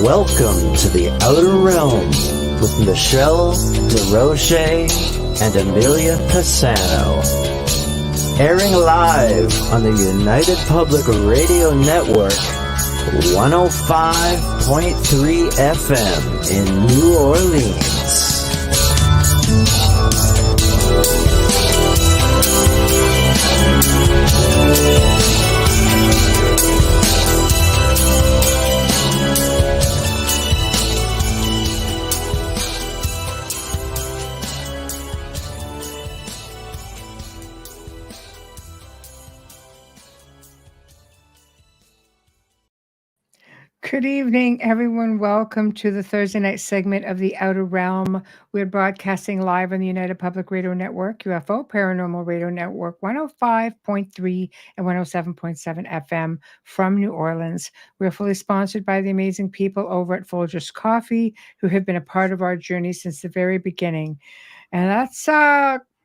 Welcome to the Outer Realm with Michelle DeRoche and Amelia Pisano. Airing live on the United Public Radio Network, 105.3 FM in New Orleans. Good evening, everyone. Welcome to the Thursday night segment of The Outer Realm. We're broadcasting live on the United Public Radio Network, UFO Paranormal Radio Network, 105.3 and 107.7 FM from New Orleans. We're fully sponsored by the amazing people over at Folgers Coffee, who have been a part of our journey since the very beginning. And that's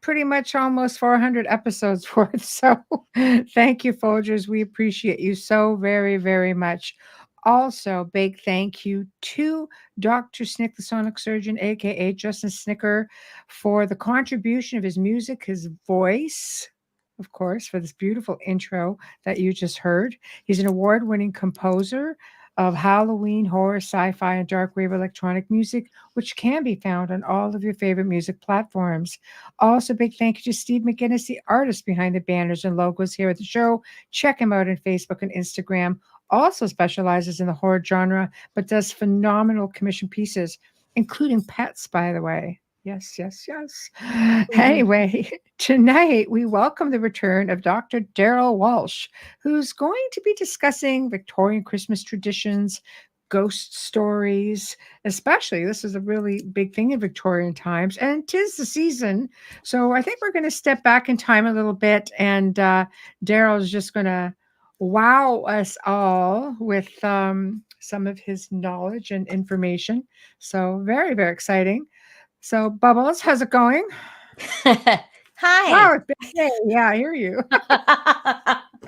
pretty much almost 400 episodes worth. So thank you, Folgers. We appreciate you so very, very much. Also, big thank you to Dr. Snick, the sonic surgeon, aka Justin Snicker, for the contribution of his music, his voice, of course, for this beautiful intro that you just heard. He's an award-winning composer of Halloween, horror, sci-fi, and dark wave electronic music, which can be found on all of your favorite music platforms. Also, big thank you to Steve McGinnis, the artist behind the banners and logos here at the show. Check him out on Facebook and Instagram. Also specializes in the horror genre, but does phenomenal commission pieces, including pets, by the way. Yes. Mm-hmm. Anyway, tonight we welcome the return of Dr. Darryll Walsh, who's going to be discussing Victorian Christmas traditions, ghost stories, especially. This is a really big thing in Victorian times, and 'tis the season. So I think we're going to step back in time a little bit, and Darryll's just going to wow us all with some of his knowledge and information. So very, very exciting. So Bubbles, how's it going? Hi. Oh, it's been a day. Yeah, I hear you.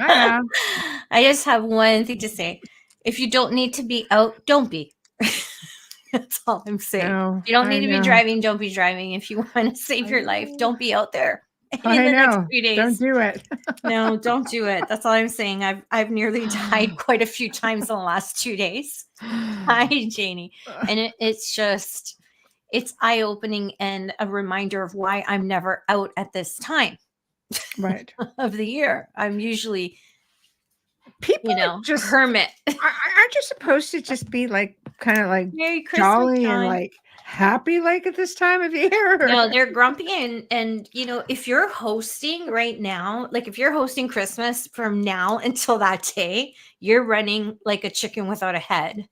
I just have one thing to say. If you don't need to be out, don't be. That's all I'm saying. If you don't need to be driving, don't be driving. If you want to save your life, don't be out there. Next few days. Don't do it. No, don't do it. That's all I'm saying. I've nearly died quite a few times in the last 2 days. Hi, Janie. And it's eye-opening and a reminder of why I'm never out at this time of the year. I'm usually just hermit. Aren't you supposed to just be like kind of like Merry Christmas jolly time. And like happy like at this time of year? No, they're grumpy and if you're hosting right now, like if you're hosting Christmas from now until that day, you're running like a chicken without a head.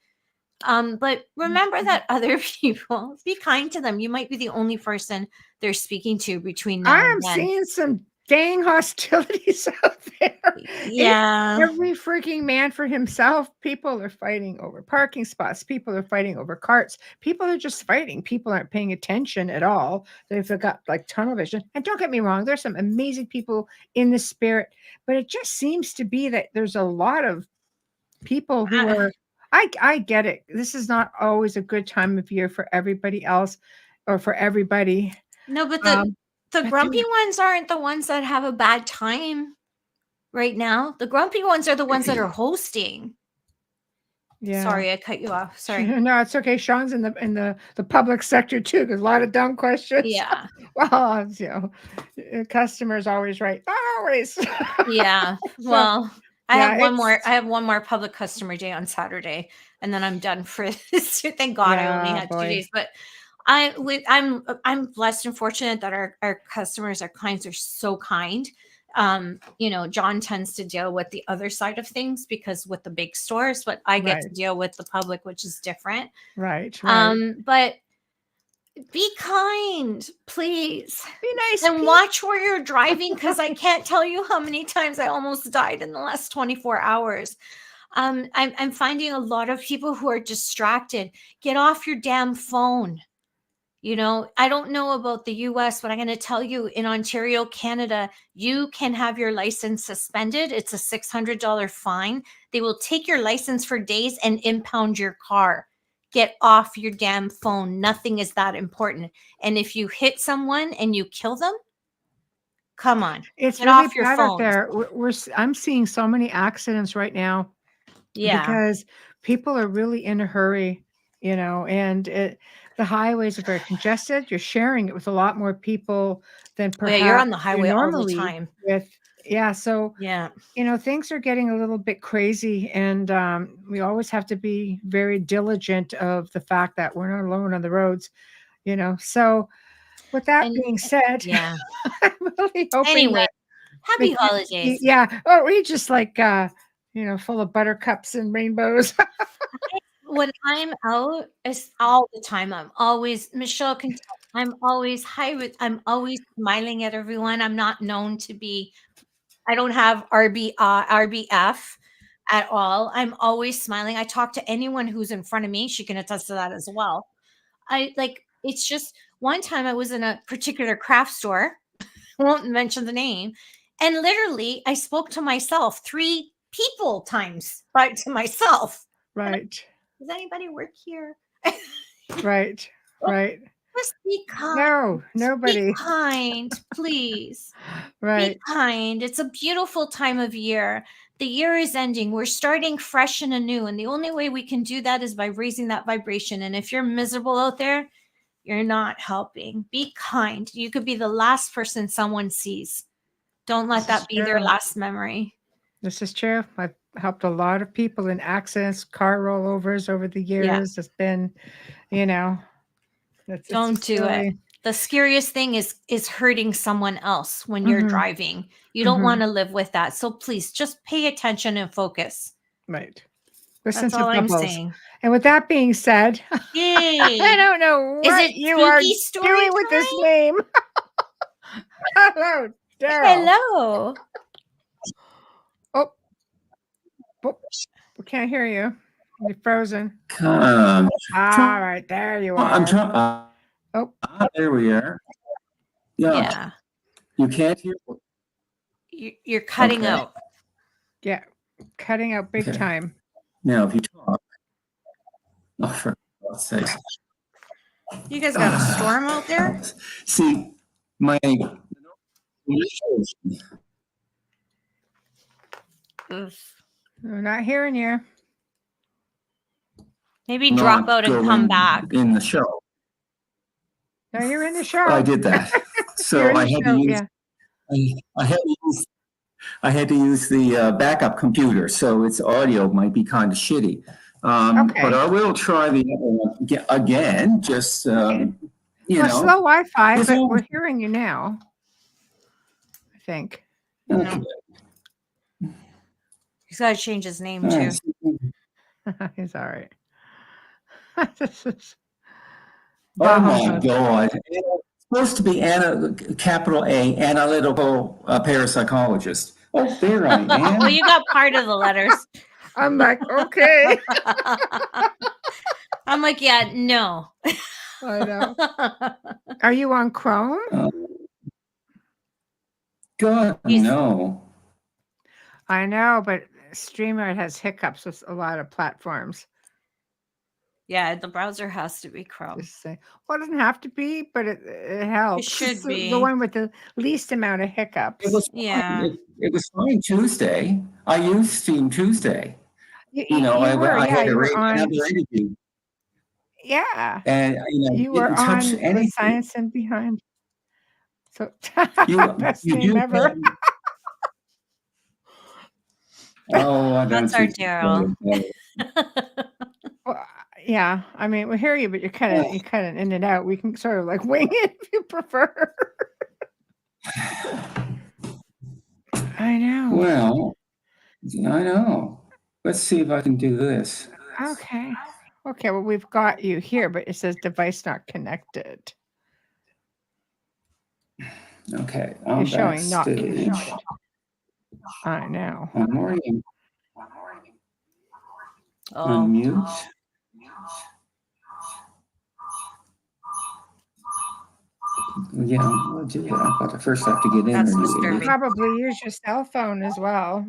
But remember that other people, be kind to them. You might be the only person they're speaking to between now and then. I'm seeing some gang hostilities out there. Yeah. Every freaking man for himself. People are fighting over parking spots. People are fighting over carts. People are just fighting. People aren't paying attention at all. They've got like tunnel vision. And don't get me wrong, there's some amazing people in the spirit, but it just seems to be that there's a lot of people who are I get it. This is not always a good time of year for everybody else or for everybody. No, but the grumpy ones aren't the ones that have a bad time right now. The grumpy ones are the ones that are hosting. Yeah. Sorry, I cut you off. Sorry. No, it's okay. Sean's in the public sector too. There's a lot of dumb questions. Yeah. Well, customers always right. Always. Yeah. Well. I have one more public customer day on Saturday, and then I'm done for this. Thank God I only had 2 days. But I'm blessed and fortunate that our customers, our clients are so kind. John tends to deal with the other side of things because with the big stores, but I get to deal with the public, which is different. Right. But be kind, please. Be nice. And watch where you're driving, because I can't tell you how many times I almost died in the last 24 hours. I'm finding a lot of people who are distracted. Get off your damn phone. I don't know about the US, but I'm going to tell you in Ontario, Canada, you can have your license suspended. It's a $600 fine. They will take your license for days and impound your car. get off your damn phone. Nothing is that important. And if you hit someone and you kill them, come on, it's get really off your bad phone. out there. I'm seeing so many accidents right now. Yeah, because people are really in a hurry, and the highways are very congested. You're sharing it with a lot more people than perhaps you're on the you highway all the normally time. with. Yeah, so Yeah, things are getting a little bit crazy, and we always have to be very diligent of the fact that we're not alone on the roads. So with that being said, yeah. I'm really hoping Anyway, that happy holidays. Yeah. Oh, we just like full of buttercups and rainbows. When I'm out, it's all the time. I'm always Michelle can tell. I'm always I'm always smiling at everyone. I'm not known to be. I don't have RBF at all. I'm always smiling. I talk to anyone who's in front of me. She can attest to that as well. It's just one time I was in a particular craft store. I won't mention the name. And literally, I spoke to myself 3 people times, right, to myself. Right. Does anybody work here? Right. Right. Just be kind. No, nobody. Be kind, please. Right. Be kind. It's a beautiful time of year. The year is ending. We're starting fresh and anew. And the only way we can do that is by raising that vibration. And if you're miserable out there, you're not helping. Be kind. You could be the last person someone sees. Don't let that be their last memory. This is true. I've helped a lot of people in accidents, car rollovers over the years. It's been, don't do it. The scariest thing is hurting someone else when you're driving. You don't want to live with that. So please just pay attention and focus. Right. That's all I'm saying. And with that being said, yay. I don't know what you are doing with this name. Hello, Darryll. Hello. Oh, we can't hear you. You're frozen. All right, there you are. I'm trying. There we are. Yeah. You can't hear. You're cutting out. Yeah, cutting out big time. Now, if you talk. Oh, for God's sake. You guys got a storm out there? See, my. We're not hearing you. Maybe drop out and come back. In the show. No, you're in the show. I did that. So I had to use. I had to use the backup computer, so its audio might be kind of shitty. But I will try the other one again. Just slow Wi-Fi, but we're hearing you now. I think. Okay. He's got to change his name too. He's all right. Oh my God! It's supposed to be capital A, analytical parapsychologist. Oh, there I am. Well, you got part of the letters. I'm like, okay. I'm like, yeah, no. I know. Are you on Chrome? God, no. I know, but StreamYard has hiccups with a lot of platforms. Yeah, the browser has to be Chrome. Well, it doesn't have to be, but it helps. It should be. The one with the least amount of hiccups. It was fine Tuesday. I used Steam Tuesday. I had another interview. Yeah. And, you were on Science and Behind. So, best name ever. That's our Darryll. Well, yeah, I mean, we hear you, but you're kind of in and out. We can sort of like wing it if you prefer. I know. Well, I know. Let's see if I can do this. Okay. Well, we've got you here, but it says device not connected. Okay. You're showing not connected. I know. Unmute. Yeah, we'll do that. But first I have to get in. That's disturbing. Probably use your cell phone as well.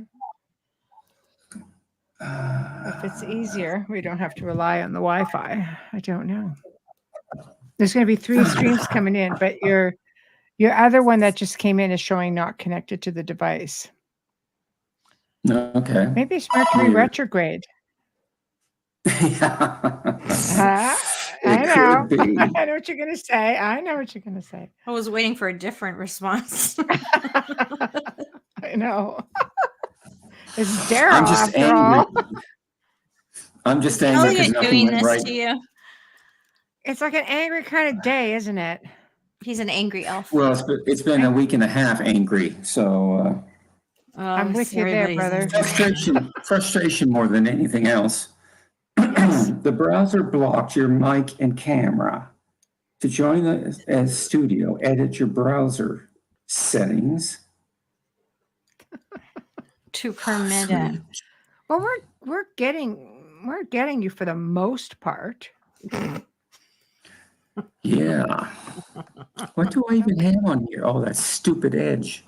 If it's easier, we don't have to rely on the Wi-Fi. I don't know. There's going to be 3 streams coming in, but your other one that just came in is showing not connected to the device. Okay. Maybe it's Mercury retrograde. Yeah. I know. I know what you're going to say. I was waiting for a different response. I know. It's Darryll after all. I'm just angry because nothing went right. To you. It's like an angry kind of day, isn't it? He's an angry elf. Well, it's been a week and a half angry, so I'm with you there, brother. Frustration more than anything else. Yes. The browser blocked your mic and camera. To join the studio, edit your browser settings. To permit it. Well, we're getting you for the most part. Yeah. What do I even have on here? Oh, that stupid Edge.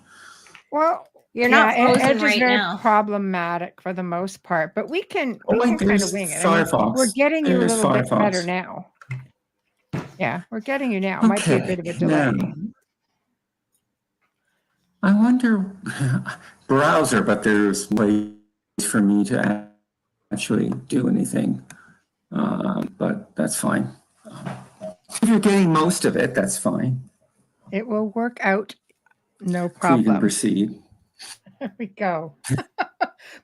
Well, you're not frozen Edge right is very now. Problematic for the most part, but we can kind of wing it. We're getting you a little bit better now. Yeah, we're getting you now. It might be a bit of a delay. Now, I wonder, browser, but there's ways for me to actually do anything, but that's fine. If you're getting most of it, that's fine. It will work out, no problem. So you can proceed. There we go.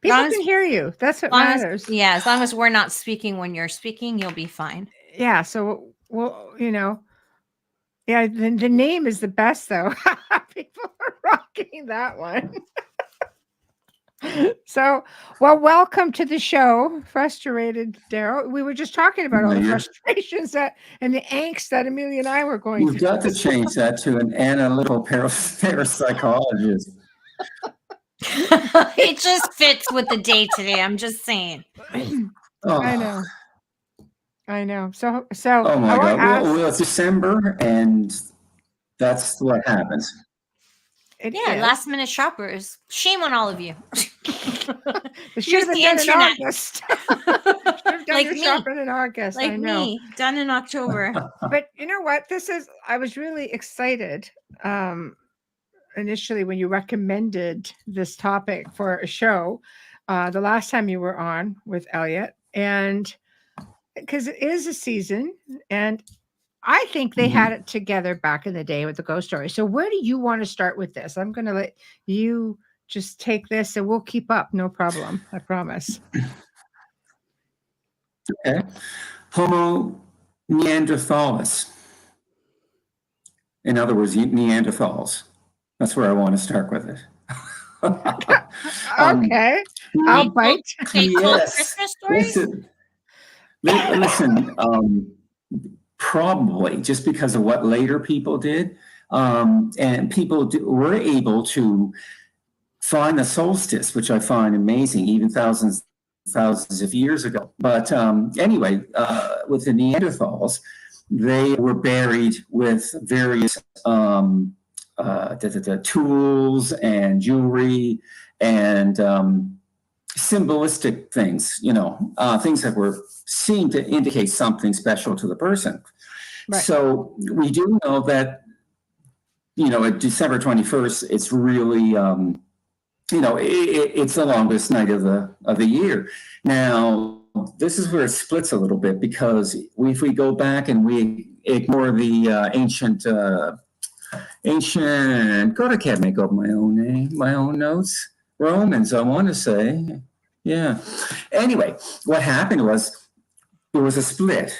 People can hear you. That's what matters. As long as we're not speaking when you're speaking, you'll be fine. Yeah, so, well, yeah, the name is the best, though. People are rocking that one. So, well, welcome to the show, Frustrated Darryll. We were just talking about all the frustrations and the angst that Amelia and I were going through. We've got to change that to an analytical parapsychologist. It just fits with the day today. I'm just saying. Oh. I know. So. Oh my God! Well, it's December, and that's what happens. Last minute shoppers. Shame on all of you. Here's the internet. Like me. Shopping in August. Like I know. Me, done in October. But you know what? I was really excited initially when you recommended this topic for a show the last time you were on with Elliot, and because it is a season, and I think they had it together back in the day with the ghost story. So where do you want to start with this? I'm going to let you just take this and we'll keep up. No problem. I promise. Okay. Homo neanderthalis. In other words, Neanderthals. That's where I want to start with it. Okay. I'll bite. Yes. Christmas stories? Listen, probably just because of what later people did. And people were able to find the solstice, which I find amazing, even thousands of years ago. But anyway, with the Neanderthals, they were buried with various tools and jewelry and symbolistic things, things that were seen to indicate something special to the person. Right. So we do know that, December 21st, it's really, it's the longest night of the year. Now, this is where it splits a little bit, because if we go back and we ignore the ancient, God, I can't make up my own notes. Romans, I want to say. Yeah. Anyway, what happened was there was a split.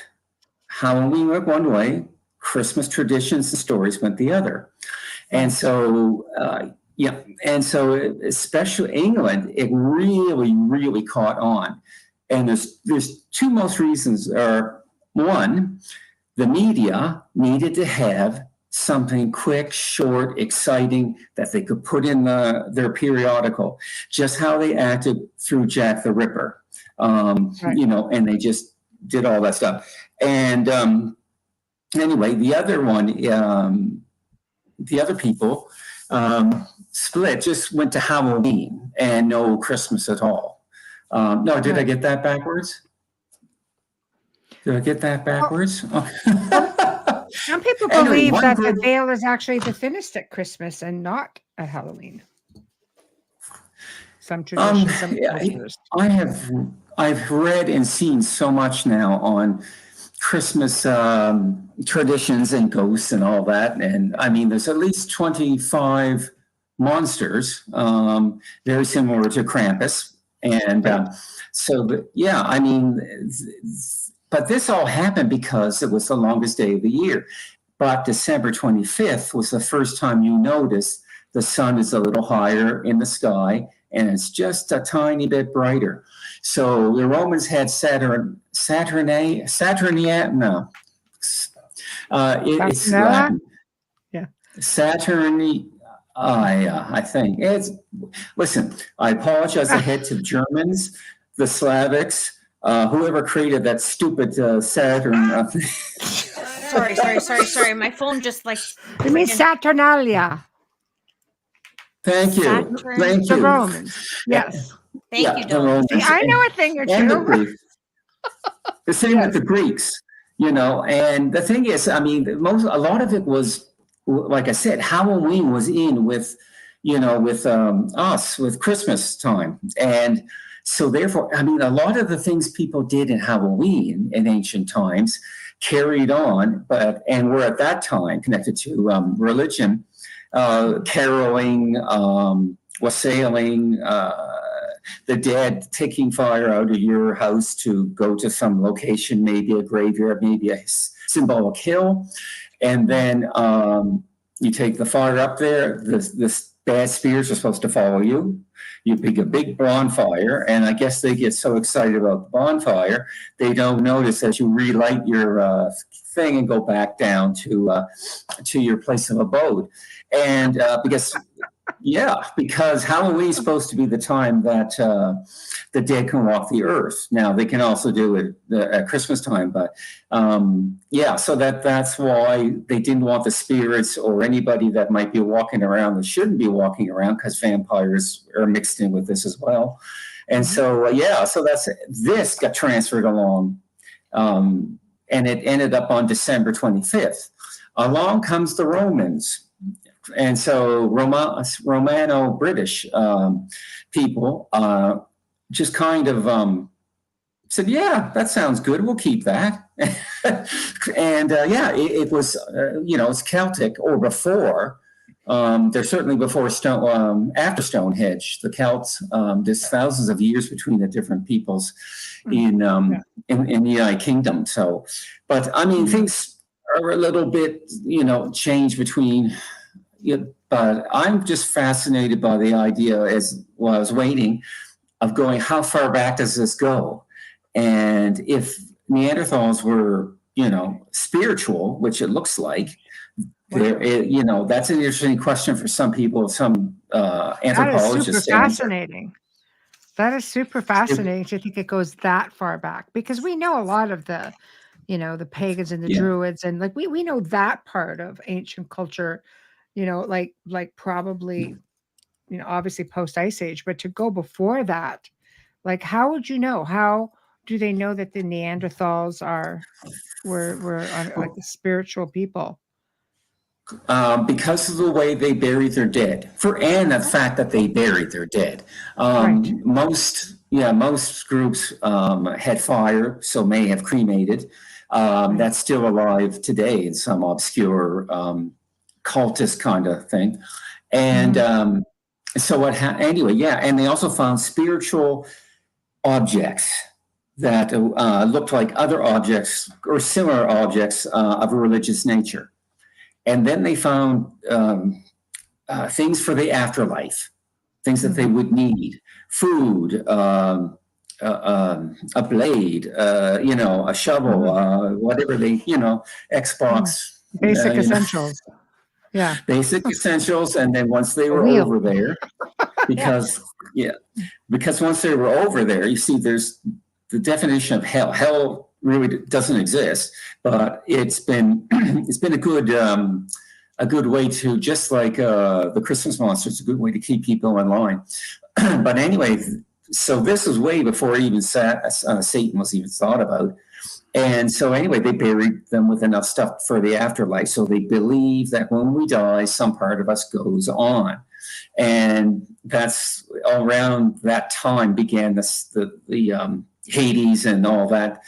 Halloween went one way, Christmas traditions and stories went the other. And so, especially England, it really, really caught on. And there's two most reasons. One, the media needed to have something quick, short, exciting that they could put in their periodical, just how they acted through Jack the Ripper, right. And they just did all that stuff. And anyway, the other one, the other people split, just went to Halloween and no Christmas at all. No, did I get that backwards? Did I get that backwards? Some people believe that the veil is actually the thinnest at Christmas and not at Halloween. Some traditions, some cultures. I've read and seen so much now on Christmas traditions and ghosts and all that, and I mean, there's at least 25 monsters, very similar to Krampus, and I mean. But this all happened because it was the longest day of the year. But December 25th was the first time you noticed the sun is a little higher in the sky and it's just a tiny bit brighter. So the Romans had it's Latin. Yeah. I think. Listen, I apologize ahead to Germans, the Slavics, whoever created that stupid Saturn. Sorry. My phone just like. You mean Saturnalia? Thank you. Thank the you. Romans. Yes. Thank you, Daryl. I know a thing or two. The same with the Greeks, and the thing is, I mean, a lot of it was, like I said, Halloween was in with, with Christmas time. And so therefore, I mean, a lot of the things people did in Halloween in ancient times carried on, and were at that time connected to religion, caroling, wassailing, the dead taking fire out of your house to go to some location, maybe a graveyard, maybe a symbolic hill. And then you take the fire up there, the bad spirits are supposed to follow you. You pick a big bonfire, and I guess they get so excited about the bonfire, they don't notice as you relight your thing and go back down to your place of abode. And because Halloween is supposed to be the time that the dead can walk the earth. Now they can also do it at Christmas time, but so that's why they didn't want the spirits or anybody that might be walking around that shouldn't be walking around, because vampires are mixed in with this as well. And so this got transferred along, and it ended up on December 25th. Along comes the Romans. And so Romano-British people just kind of said, yeah, that sounds good. We'll keep that. And it was, it's Celtic, or before. There's certainly before after Stonehenge. The Celts, there's thousands of years between the different peoples in the United Kingdom. So, but I mean, things are a little bit, changed between. But I'm just fascinated by the idea, while I was waiting, of going, how far back does this go? And if Neanderthals were, spiritual, which it looks like, that's an interesting question for some people, some anthropologists. That is super fascinating to think it goes that far back, because we know a lot of the, the pagans and the Druids, and like we know that part of ancient culture. Like probably, obviously post Ice Age, but to go before that, like, how would you know? How do they know that the Neanderthals were like the spiritual people? Because of the way they buried their dead, and the fact that they buried their dead. Right. Most groups had fire, so may have cremated. That's still alive today in some obscure cultist kind of thing. And so and they also found spiritual objects that looked like other objects or similar objects of a religious nature. And then they found things for the afterlife, things that they would need: food, a blade, a shovel, whatever they, Xbox. Basic essentials. Yeah. Basic essentials. And then once they were over there, because once they were over there, you see, there's the definition of hell. Hell really doesn't exist, but it's been a good way to, just like the Christmas monster, it's a good way to keep people in line. But anyway, So this was way before even Satan was even thought about. And so anyway, they buried them with enough stuff for the afterlife. So they believe that when we die, some part of us goes on. And that's around that time began the Hades and all that,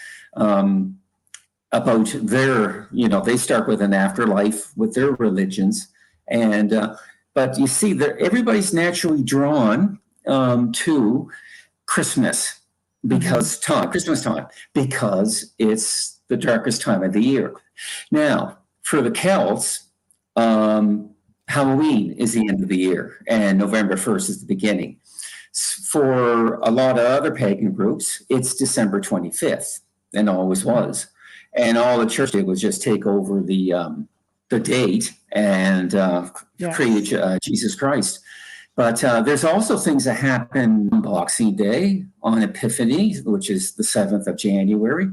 about their, they start with an afterlife with their religions. And, but you see that everybody's naturally drawn to Christmas Christmas time, because it's the darkest time of the year. Now, for the Celts, Halloween is the end of the year, and November 1st is the beginning. For a lot of other pagan groups, it's December 25th, and always was. And all the church did was just take over the date and create Jesus Christ. But there's also things that happen on Boxing Day, on Epiphany, which is the 7th of January.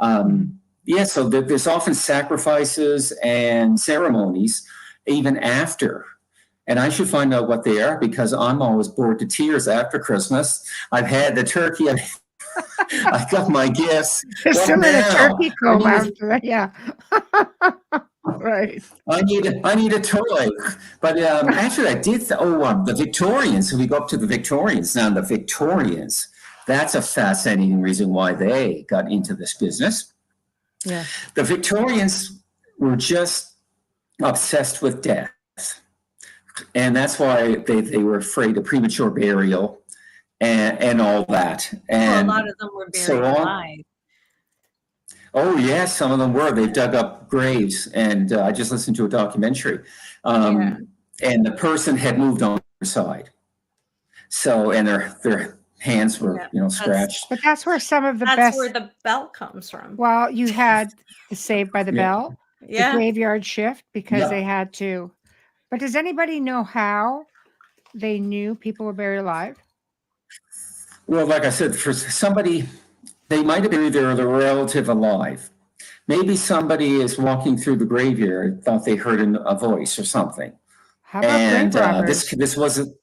So there's often sacrifices and ceremonies even after. And I should find out what they are, because I'm always bored to tears after Christmas. I've had the turkey. I got my gifts. There's still a turkey comb after that. Yeah. Right. I need a toy. But actually, I did. The Victorians. So we go up to the Victorians now. The Victorians. That's a fascinating reason why they got into this business. Yeah. The Victorians were just obsessed with death, and that's why they were afraid of premature burial and all that. And a lot of them were buried alive. Oh, yes, some of them were. They've dug up graves, and I just listened to a documentary, and the person had moved on their side. So, and their hands were, scratched. But that's where some of the best. That's where the bell comes from. Well, you had the Saved by the Bell, the graveyard shift, because they had to. But does anybody know how they knew people were buried alive? Well, like I said, for somebody, they might have been either the relative alive. Maybe somebody is walking through the graveyard, thought they heard a voice or something. How about grave robbers? This wasn't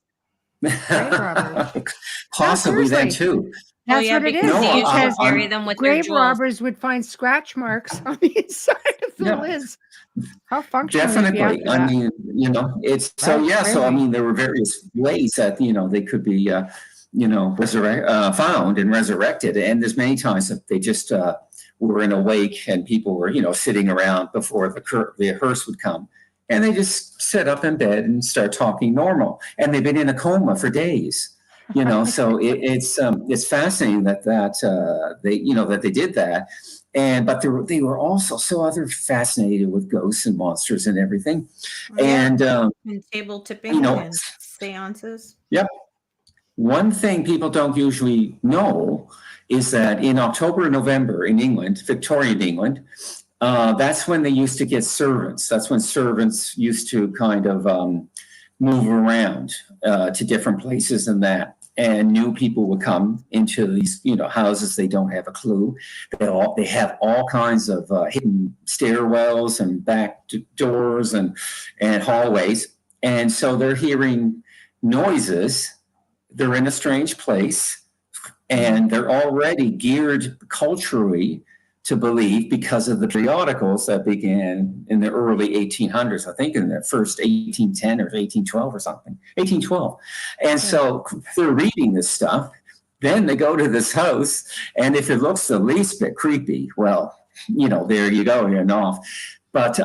No, possibly that too. That's what it is. Because bury them with grave robbers would find scratch marks on the inside of the lids. How functional? Definitely. I mean, it's so So I mean, there were various ways that they could be found and resurrected. And there's many times that they just were in a wake and people were, sitting around before the hearse would come. And they just sit up in bed and start talking normal. And they've been in a coma for days, so it's fascinating that they did that. But they were also so fascinated with ghosts and monsters and everything. And table tipping and seances. Yep. One thing people don't usually know is that in October and November in England, Victorian England, that's when they used to get servants. That's when servants used to kind of move around to different places and that. And new people would come into these, houses. They don't have a clue. They have all kinds of hidden stairwells and back doors and hallways. And so they're hearing noises. They're in a strange place, and they're already geared culturally to believe, because of the periodicals that began in the early 1800s, I think in the first 1810 or 1812 or something, 1812. And so they're reading this stuff. Then they go to this house, and if it looks the least bit creepy, well, there you go, you're off. But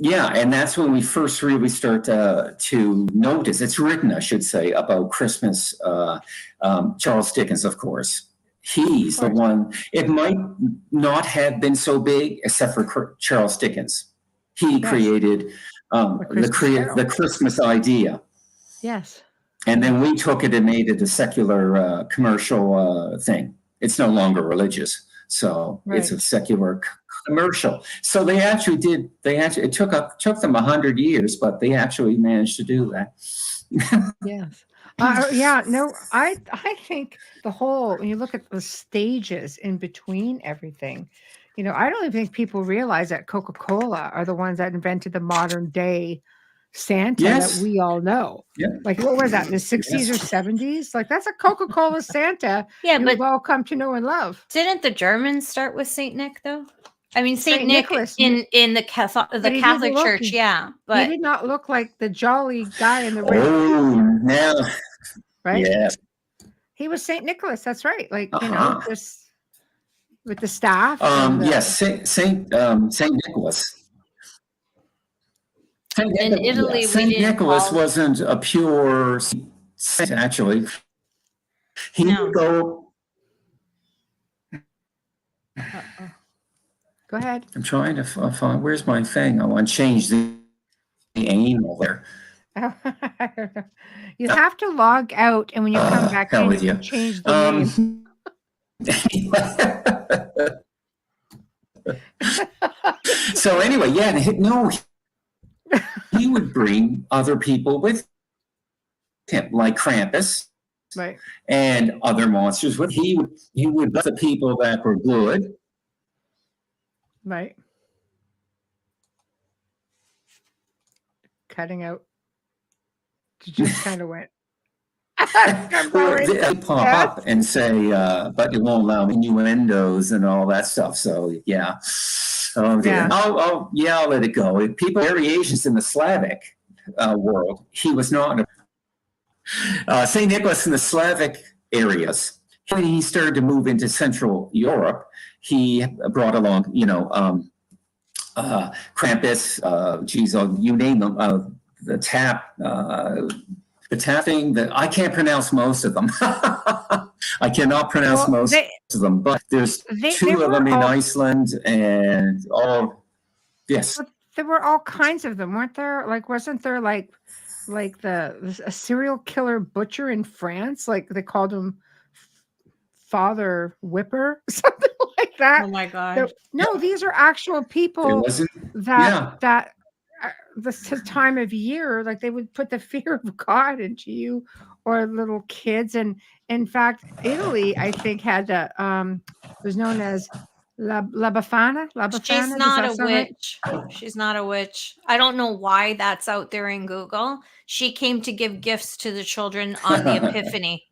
and that's when we first really start to notice. It's written, I should say, about Christmas. Charles Dickens, of course. He's the one. It might not have been so big, except for Charles Dickens. He created the Christmas idea. Yes. And then we took it and made it a secular commercial thing. It's no longer religious, so it's a secular commercial. So they actually did. It took them 100 years, but they actually managed to do that. Yes. I think the whole, when you look at the stages in between everything, I don't even think people realize that Coca-Cola are the ones that invented the modern day Santa that we all know. Like, what was that, in the 60s or 70s? Like, that's a Coca-Cola Santa we've all come to know and love. Didn't the Germans start with Saint Nick, though? I mean, Saint Nick in the Catholic Church, but he did not look like the jolly guy in the ring. Oh, now, right? Yeah, he was Saint Nicholas. That's right. Like, you know, just with the staff. Yes, Saint Nicholas. In Italy, Saint Nicholas wasn't a pure saint, actually. He would go. Go ahead. I'm trying to find. Where's my thing? I want to change the angle there. You have to log out, and when you come back in, you can change the name. So anyway, he would bring other people with him, like Krampus, right, and other monsters. But he would let the people that were good, right. Cutting out. You just kind of went. They pop up and say, but you won't allow innuendos and all that stuff. So I'll let it go. People, variations in the Slavic world. He was not Saint Nicholas in the Slavic areas. When he started to move into Central Europe, he brought along, Krampus. You name them. The tapping that I can't pronounce most of them. I cannot pronounce most of them, but there's two of them in Iceland and all. Yes. There were all kinds of them, weren't there? Like, wasn't there a serial killer butcher in France? Like, they called him Father Whipper, something like that. Oh my God. No, these are actual people that this time of year, like, they would put the fear of God into you or little kids. And in fact, Italy, I think, had was known as La Befana. She's not a witch. Right? She's not a witch. I don't know why that's out there in Google. She came to give gifts to the children on the Epiphany,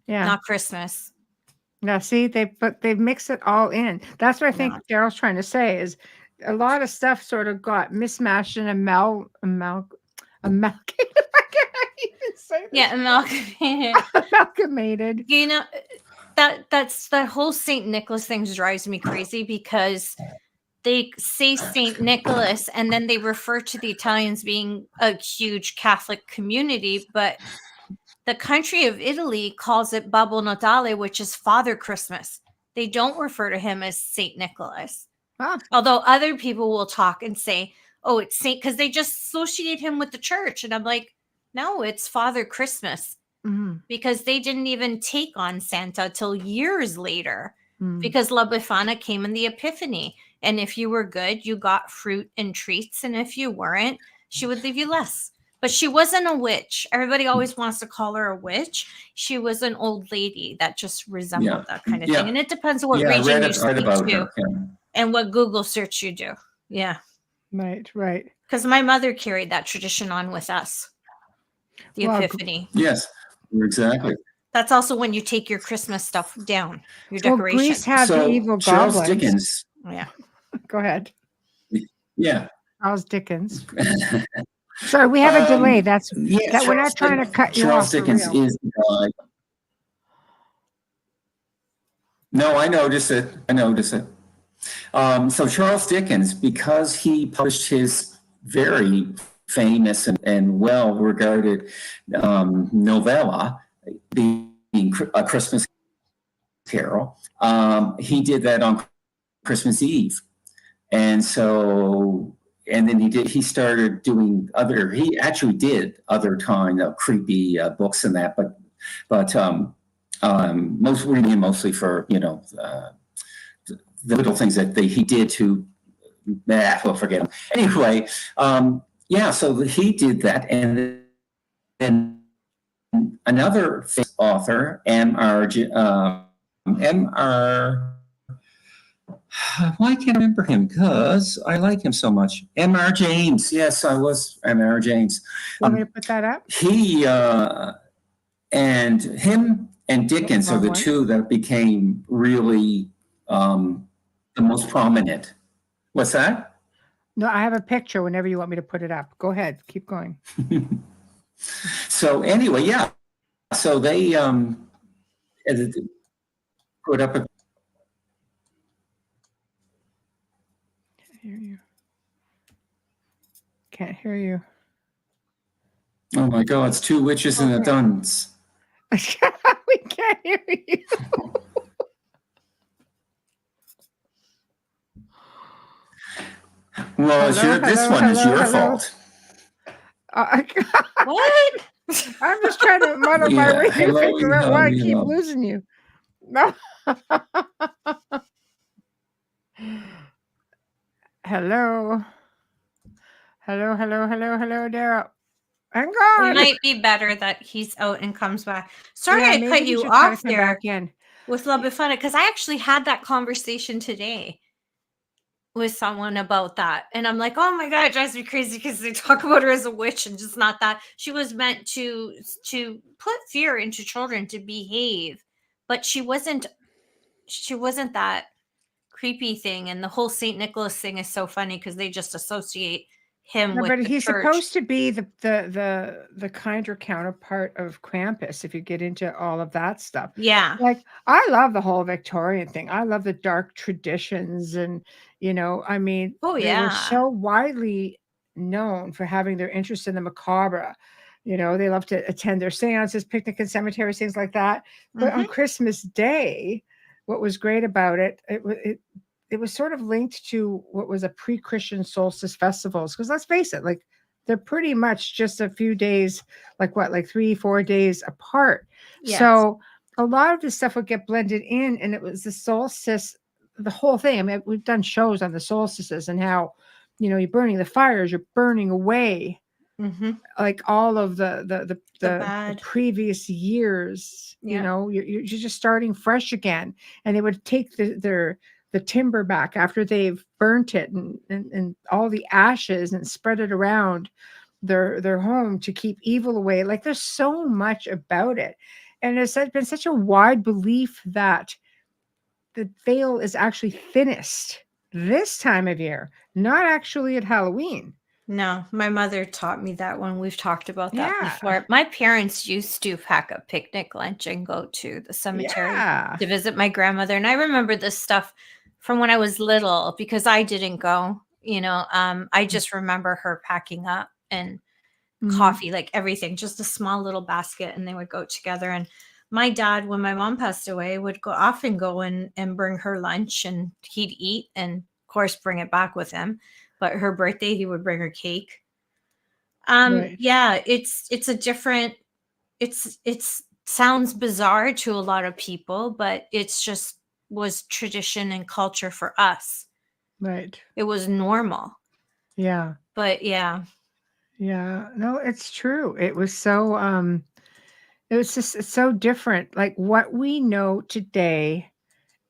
not Christmas. Now, see, they mix it all in. That's what I think Daryl's trying to say is a lot of stuff sort of got mismatched and amalgamated. I can't even say that. Amalgamated. You know, that whole Saint Nicholas thing drives me crazy because they say Saint Nicholas and then they refer to the Italians being a huge Catholic community, but the country of Italy calls it Babbo Natale, which is Father Christmas. They don't refer to him as Saint Nicholas. Huh. Although other people will talk and say, oh, it's Saint, because they just associate him with the church. And I'm like, no, it's Father Christmas. Mm-hmm. Because they didn't even take on Santa till years later. Because La Befana came in the Epiphany. And if you were good, you got fruit and treats. And if you weren't, she would leave you less. But she wasn't a witch. Everybody always wants to call her a witch. She was an old lady that just resembled that kind of thing. And it depends on what region you speak to and what Google search you do. Yeah. Right. Because my mother carried that tradition on with us. The Epiphany. Yes, exactly. That's also when you take your Christmas stuff down, your decoration. Greece had the evil Charles goblins. Dickens. Yeah. Go ahead. Yeah. Charles Dickens. Sorry, we have a delay. That's that we're not trying to cut you off. Charles Dickens is the guy. No, I noticed it. So Charles Dickens, because he published his very famous and well-regarded novella, being A Christmas Carol, he did that on Christmas Eve. And then he started doing he actually did other kind of creepy books and that, but mostly for, the little things that he did to, we'll forget him. Anyway, so he did that. And then another famous author, Why can't I remember him? Because I like him so much. M.R. James. Yes, I was M.R. James. Want me to put that up? He and him and Dickens are the two that became really the most prominent. What's that? No, I have a picture whenever you want me to put it up. Go ahead. Keep going. So anyway, yeah. So they put up a... Can't hear you. Oh my God, it's two witches and a dunce. We can't hear you. Well, this one is your fault. What? I'm just trying to muddle my way and figure out why I keep losing you. No. Hello, Daryll. I'm gone. It might be better that he's out and comes back. Sorry, I cut you off there with Love Fun, because I actually had that conversation today with someone about that, and I'm like, oh my God, it drives me crazy because they talk about her as a witch and just not that. She was meant to put fear into children to behave, but she wasn't that creepy thing. And the whole St. Nicholas thing is so funny because they just associate him with but the he's church. Supposed to be the kinder counterpart of Krampus if you get into all of that stuff. Yeah. Like, I love the whole Victorian thing. I love the dark traditions, and I mean, they were so widely known for having their interest in the macabre. They love to attend their seances, picnic in cemeteries, things like that. But on Christmas Day, what was great about it was sort of linked to what was a pre-Christian solstice festivals. Because let's face it, like, they're pretty much just a few days, like 3-4 days apart. Yes. So a lot of this stuff would get blended in, and it was the solstice, the whole thing. I mean, we've done shows on the solstices and how, you're burning the fires, you're burning away like all of the previous years. You're just starting fresh again, and they would take the timber back after they've burnt it and all the ashes and spread it around their home to keep evil away. Like, there's so much about it, and it's been such a wide belief that the veil is actually thinnest this time of year, not actually at Halloween. No, my mother taught me that when we've talked about that before. My parents used to pack a picnic lunch and go to the cemetery to visit my grandmother. And I remember this stuff from when I was little because I didn't go, I just remember her packing up and coffee, like everything, just a small little basket, and they would go together. And my dad, when my mom passed away, would often go and bring her lunch, and he'd eat and, of course, bring it back with him. But her birthday, he would bring her cake. Yeah, it's a different, it sounds bizarre to a lot of people, but it's just was tradition and culture for us. Right. It was normal. Yeah. But yeah. Yeah. No, it's true. It was so, it was just so different. Like, what we know today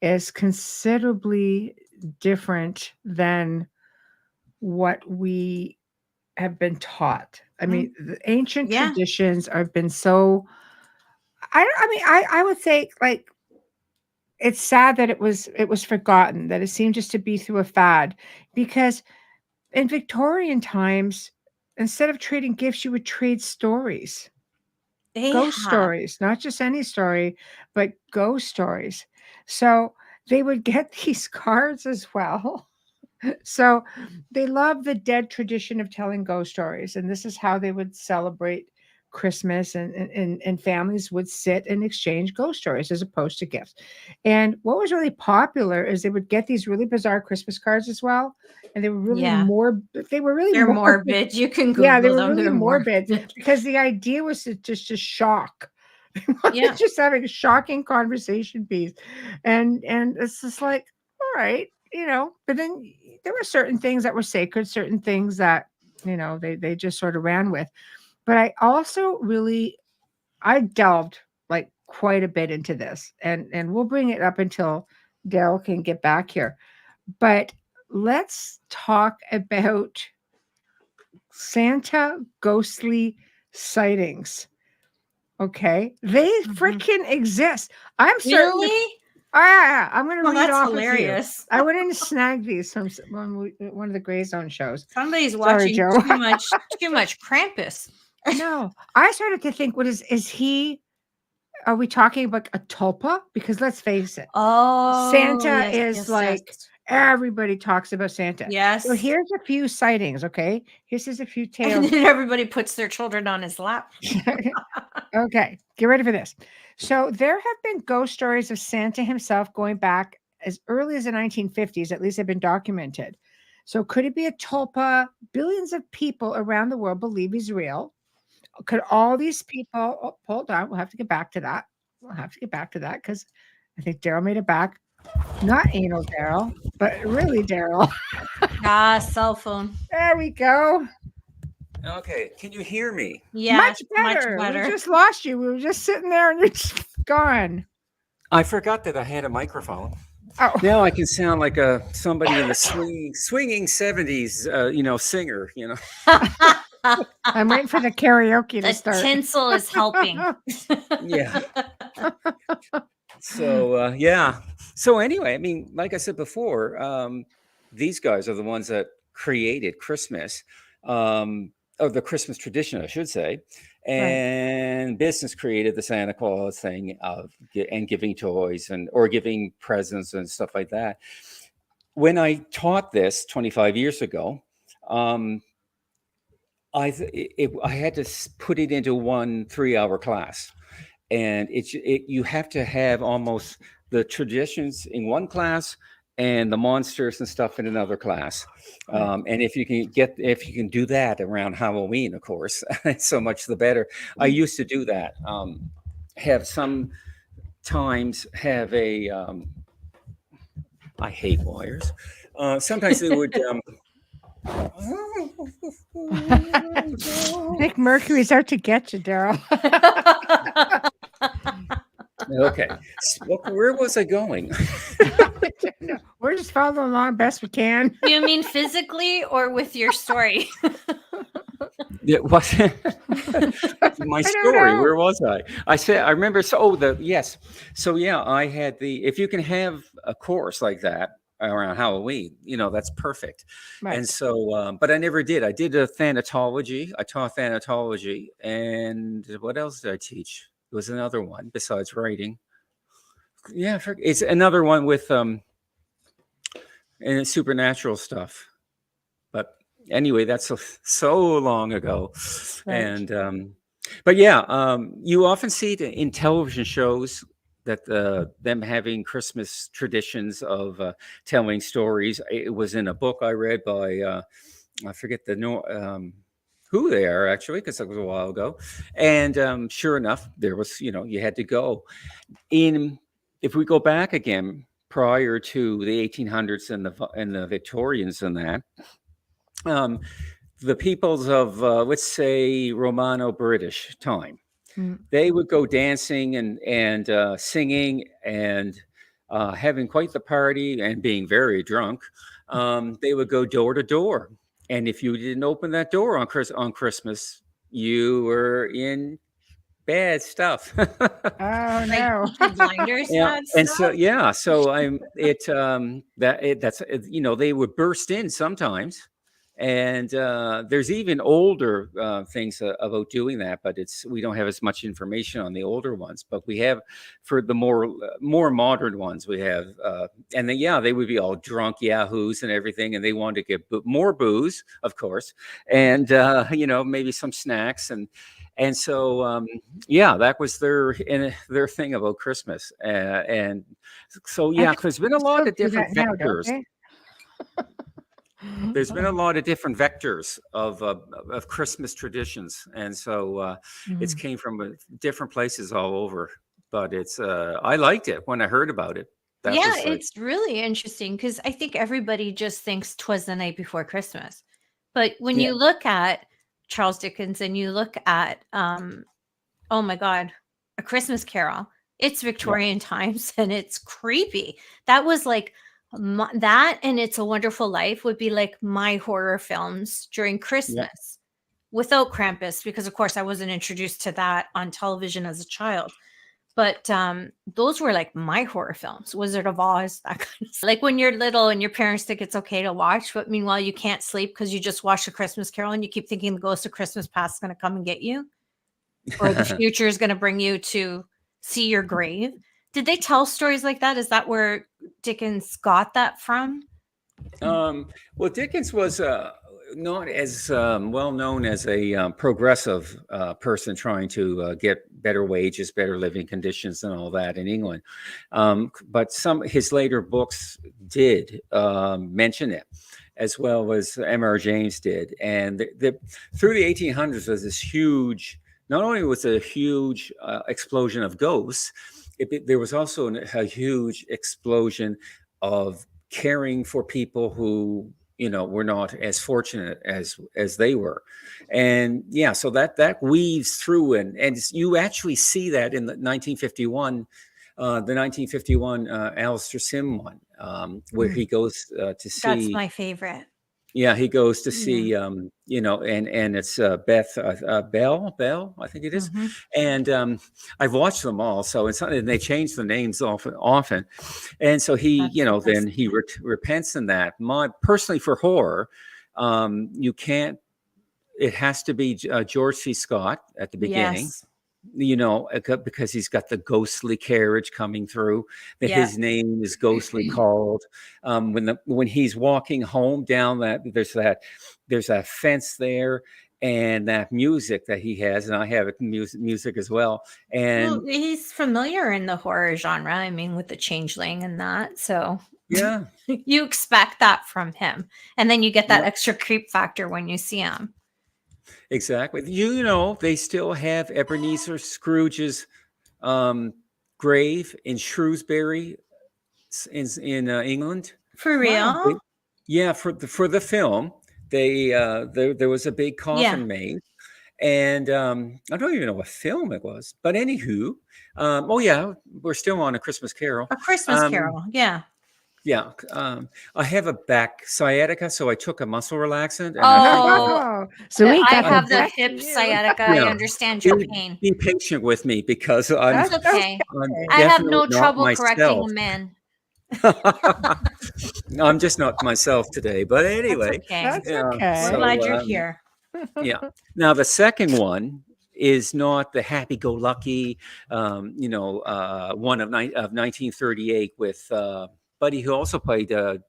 is considerably different than what we have been taught. I mean, the ancient traditions have been so, I would say, like, it's sad that it was forgotten, that it seemed just to be through a fad, because in Victorian times, instead of trading gifts, you would trade stories. Ghost stories, not just any story, but ghost stories. So they would get these cards as well. So they love the dead tradition of telling ghost stories, and this is how they would celebrate Christmas, and families would sit and exchange ghost stories as opposed to gifts. And what was really popular is they would get these really bizarre Christmas cards as well, and they were really they're morbid. You can Google them. They were really morbid because the idea was to just shock. Just having a shocking conversation piece, and it's just like, all right, but then there were certain things that were sacred, certain things that they just sort of ran with. But I also I delved like quite a bit into this, and we'll bring it up until Daryll can get back here. But let's talk about Santa ghostly sightings. Okay, they freaking exist. I'm certain. I'm going to read off hilarious. Of you. I went in to snag these from one of the Grey Zone shows. Somebody's watching too much Krampus. No, I started to think, what is he? Are we talking about a tulpa? Because let's face it. Oh, Santa is everybody talks about Santa. Yes. So here's a few sightings. Okay, here's a few tales. And then everybody puts their children on his lap. Okay, get ready for this. So there have been ghost stories of Santa himself going back as early as the 1950s. At least have been documented. So could it be a tulpa? Billions of people around the world believe he's real. Could all these people? Oh, hold on, we'll have to get back to that. Because I think Darryl made it back. Not anal Darryl, but really Darryl. Cell phone. There we go. Okay, can you hear me? Yeah, much better. We just lost you. We were just sitting there and you're just gone. I forgot that I had a microphone. Oh, now I can sound like somebody in the swinging 70s, singer. I'm waiting for the karaoke to start. The tinsel is helping. Yeah. So yeah. So anyway, I mean, like I said before, these guys are the ones that created Christmas. Or the Christmas tradition, I should say, and business created the Santa Claus thing and giving toys or giving presents and stuff like that. When I taught this 25 years ago, I had to put it into 1 3-hour class, and you have to have almost the traditions in one class and the monsters and stuff in another class. And if you can do that around Halloween, of course, so much the better. I used to do that. Have I hate wires. Sometimes they would. I think Mercury's out to get you, Darryl. Okay, where was I going? We're just following along best we can. You mean physically or with your story? It was my story. Where was I? I remember. Yes. So yeah, I had if you can have a course like that around Halloween, that's perfect. Right. And so, but I never did. I did a thanatology. I taught thanatology, and what else did I teach? It was another one besides writing. Yeah, it's another one with and supernatural stuff. But anyway, that's so long ago. Right. And but yeah, you often see it in television shows that them having Christmas traditions of telling stories. It was in a book I read by I forget who they are actually, because it was a while ago. And sure enough, there was, you had to go if we go back again prior to the 1800s and the Victorians and that, the peoples of, let's say, Romano-British time, they would go dancing and singing and having quite the party and being very drunk. They would go door to door. And if you didn't open that door on Christmas, you were in bad stuff. Oh no! Blinders. Yeah, and so yeah, so they would burst in sometimes, and there's even older things about doing that, but we don't have as much information on the older ones. But we have for the more modern ones, we have, and then they would be all drunk yahoos and everything, and they wanted to get more booze, of course, and maybe some snacks and so, that was their thing about Christmas. And so, there's been a lot of different vectors. There's been a lot of different vectors of Christmas traditions. And so it's came from different places all over. But I liked it when I heard about it. It's really interesting because I think everybody just thinks 'twas the night before Christmas. But when you look at Charles Dickens and you look at oh my God, A Christmas Carol, it's Victorian times and it's creepy. That was like That and It's a Wonderful Life would be like my horror films during Christmas, without Krampus, because of course I wasn't introduced to that on television as a child. But those were like my horror films. Wizard of Oz, that kind of stuff. Like when you're little and your parents think it's okay to watch, but meanwhile you can't sleep because you just watched A Christmas Carol and you keep thinking the ghost of Christmas past is going to come and get you, or the future is going to bring you to see your grave. Did they tell stories like that? Is that where Dickens got that from? Well, Dickens was not as well known as a progressive person trying to get better wages, better living conditions, and all that in England. But his later books did mention it, as well as M.R. James did. And through the 1800s was this huge. Not only was it a huge explosion of ghosts, there was also a huge explosion of caring for people who, were not as fortunate as they were. And so that weaves through, and you actually see that in the 1951 Alistair Sim one, where he goes to see. That's my favorite. Yeah, he goes to see, and it's Bell, I think it is. Mm-hmm. And I've watched them all. So and they change the names often. And so he, then he repents in that. Personally, for horror, you can't, it has to be George C. Scott at the beginning. Yes. Because he's got the ghostly carriage coming through. His name is ghostly called. When he's walking home down there's that fence there, and that music that he has, and I have music as well. And he's familiar in the horror genre. I mean, with the Changeling and that. So yeah, you expect that from him, and then you get that extra creep factor when you see him. Exactly. They still have Ebenezer Scrooge's grave in Shrewsbury in England. For real? For the film, there was a big coffin made, and I don't even know what film it was. But anywho, we're still on A Christmas Carol. A Christmas Carol, yeah. Yeah, I have a back sciatica, so I took a muscle relaxant. And so I have the hip sciatica. I understand your pain. Be patient with me, because I'm okay. I have no trouble correcting a man. I'm just not myself today, but anyway. That's okay. I'm glad you're here. Yeah. Now the second one is not the happy-go-lucky, one of 1938 with. Buddy who also played Holmes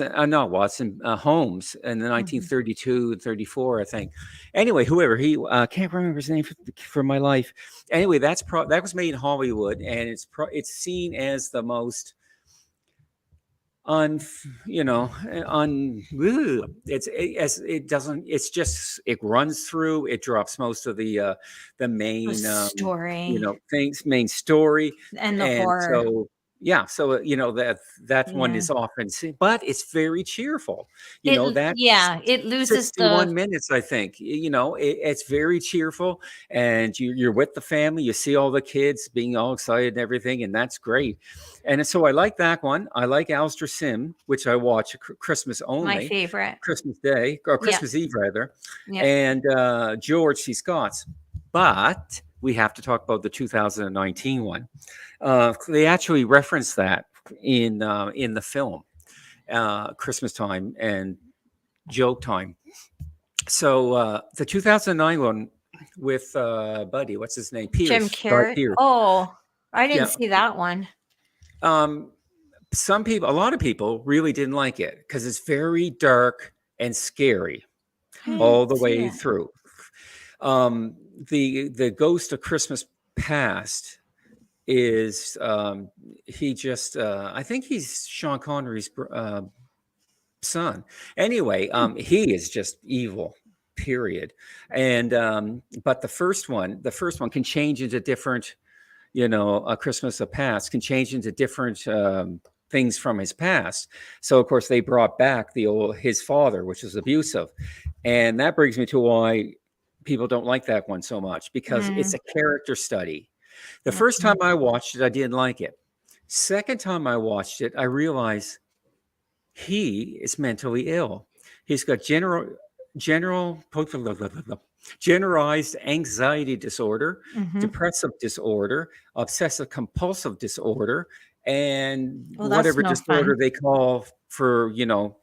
in the 1932 and 34, I think. Anyway, whoever he can't remember his name for my life. Anyway, that was made in Hollywood, and it's seen as the most it runs through, it drops most of the main story, main story and the horror. So that one is often seen, but it's very cheerful. It loses 61 minutes, I think. It's very cheerful, and you're with the family. You see all the kids being all excited and everything, and that's great. And so I like that one. I like Alistair Sim, which I watch Christmas only. My favorite. Christmas Day, or Christmas Eve rather. And George C. Scott's. But we have to talk about the 2019 one. They actually reference that in the film, Christmas Time and Joke Time. So the 2009 one with Buddy, what's his name? Pierce. Jim Carrey. Oh, I didn't see that one. A lot of people really didn't like it because it's very dark and scary all the way through. The Ghost of Christmas Past is I think he's Sean Connery's son. Anyway, he is just evil, period. And but the first one can change into different, A Christmas Past can change into different things from his past. So of course they brought back his father, which was abusive, and that brings me to why people don't like that one so much, because it's a character study. The first time I watched it, I didn't like it. Second time I watched it, I realized he is mentally ill. He's got generalized anxiety disorder, depressive disorder, obsessive compulsive disorder, and whatever disorder they call for,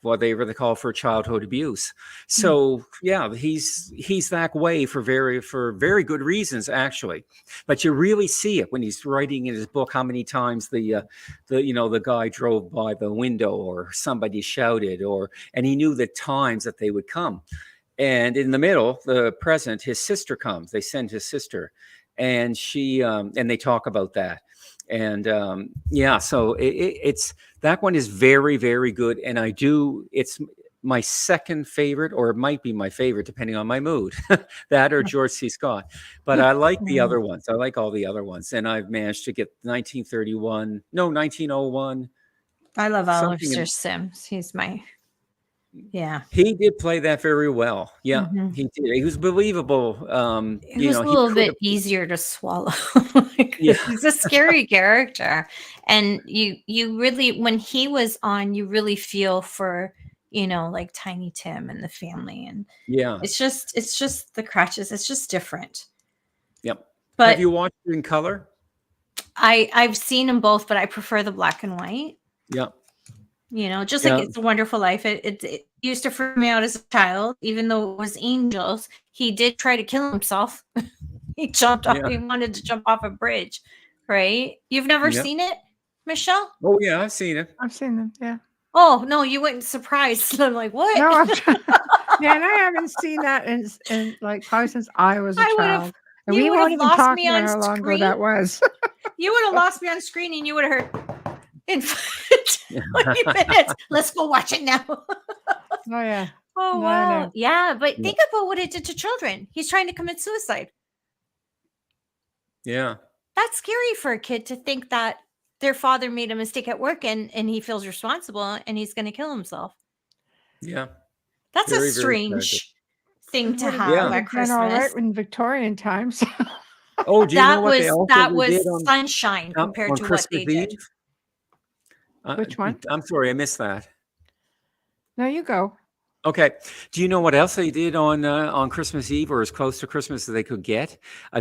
whatever they call for childhood abuse. So yeah, he's that way for very good reasons, actually. But you really see it when he's writing in his book how many times the guy drove by the window or somebody shouted, and he knew the times that they would come. And in the middle, the present, his sister comes. They send his sister, and she and they talk about that. And so it's that one is very, very good. And it's my second favorite, or it might be my favorite, depending on my mood. That or George C. Scott. But I like the other ones. I like all the other ones. And I've managed to get 1901. I love Alistair Sims. He's my... Yeah, he did play that very well. Yeah, he did. He was believable. It was a little bit easier to swallow. He's a scary character, and you really, when he was on, you really feel for like Tiny Tim and the family, and it's just the Cratchits. It's just different. Yep. But have you watched it in color? I've seen them both, but I prefer the black and white. Yeah. Just like It's a Wonderful Life. It used to freak me out as a child, even though it was angels. He did try to kill himself. He jumped off. He wanted to jump off a bridge, right? You've never seen it, Michelle? Oh yeah, I've seen it. I've seen them. Yeah. Oh no, you went surprised. I'm like, what? No, and I haven't seen that in like probably since I was a child. And we won't even talk about how long ago that was. You would have lost me on screen, and you would have heard in 20 minutes. Let's go watch it now. Oh yeah. Oh wow. No. Yeah, but think about what it did to children. He's trying to commit suicide. Yeah. That's scary for a kid to think that their father made a mistake at work and he feels responsible and he's going to kill himself. Yeah. That's a strange thing to have at Christmas. All right in Victorian times. Oh, do you know what that was sunshine compared to Christmas what they did. Which one? I'm sorry, I missed that. No, you go. Okay. Do you know what else they did on Christmas Eve, or as close to Christmas as they could get?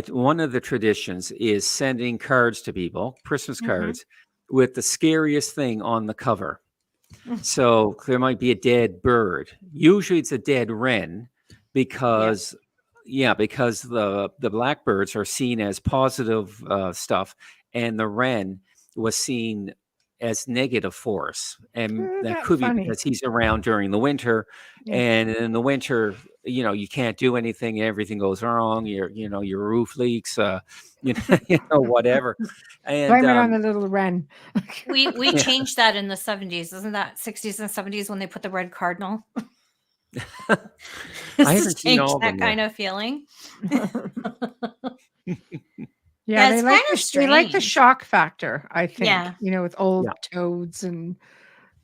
One of the traditions is sending cards to people, Christmas cards, with the scariest thing on the cover. So there might be a dead bird. Usually it's a dead wren, because the blackbirds are seen as positive stuff, and the wren was seen as negative force, and that could be because he's around during the winter, and in the winter, you can't do anything, everything goes wrong. Your roof leaks, whatever. And blame it on the little wren. we changed that in the 70s, isn't that 60s and 70s when they put the red cardinal? I haven't seen all that kind of feeling. Yeah, they like the shock factor, I think. Yeah. With old toads and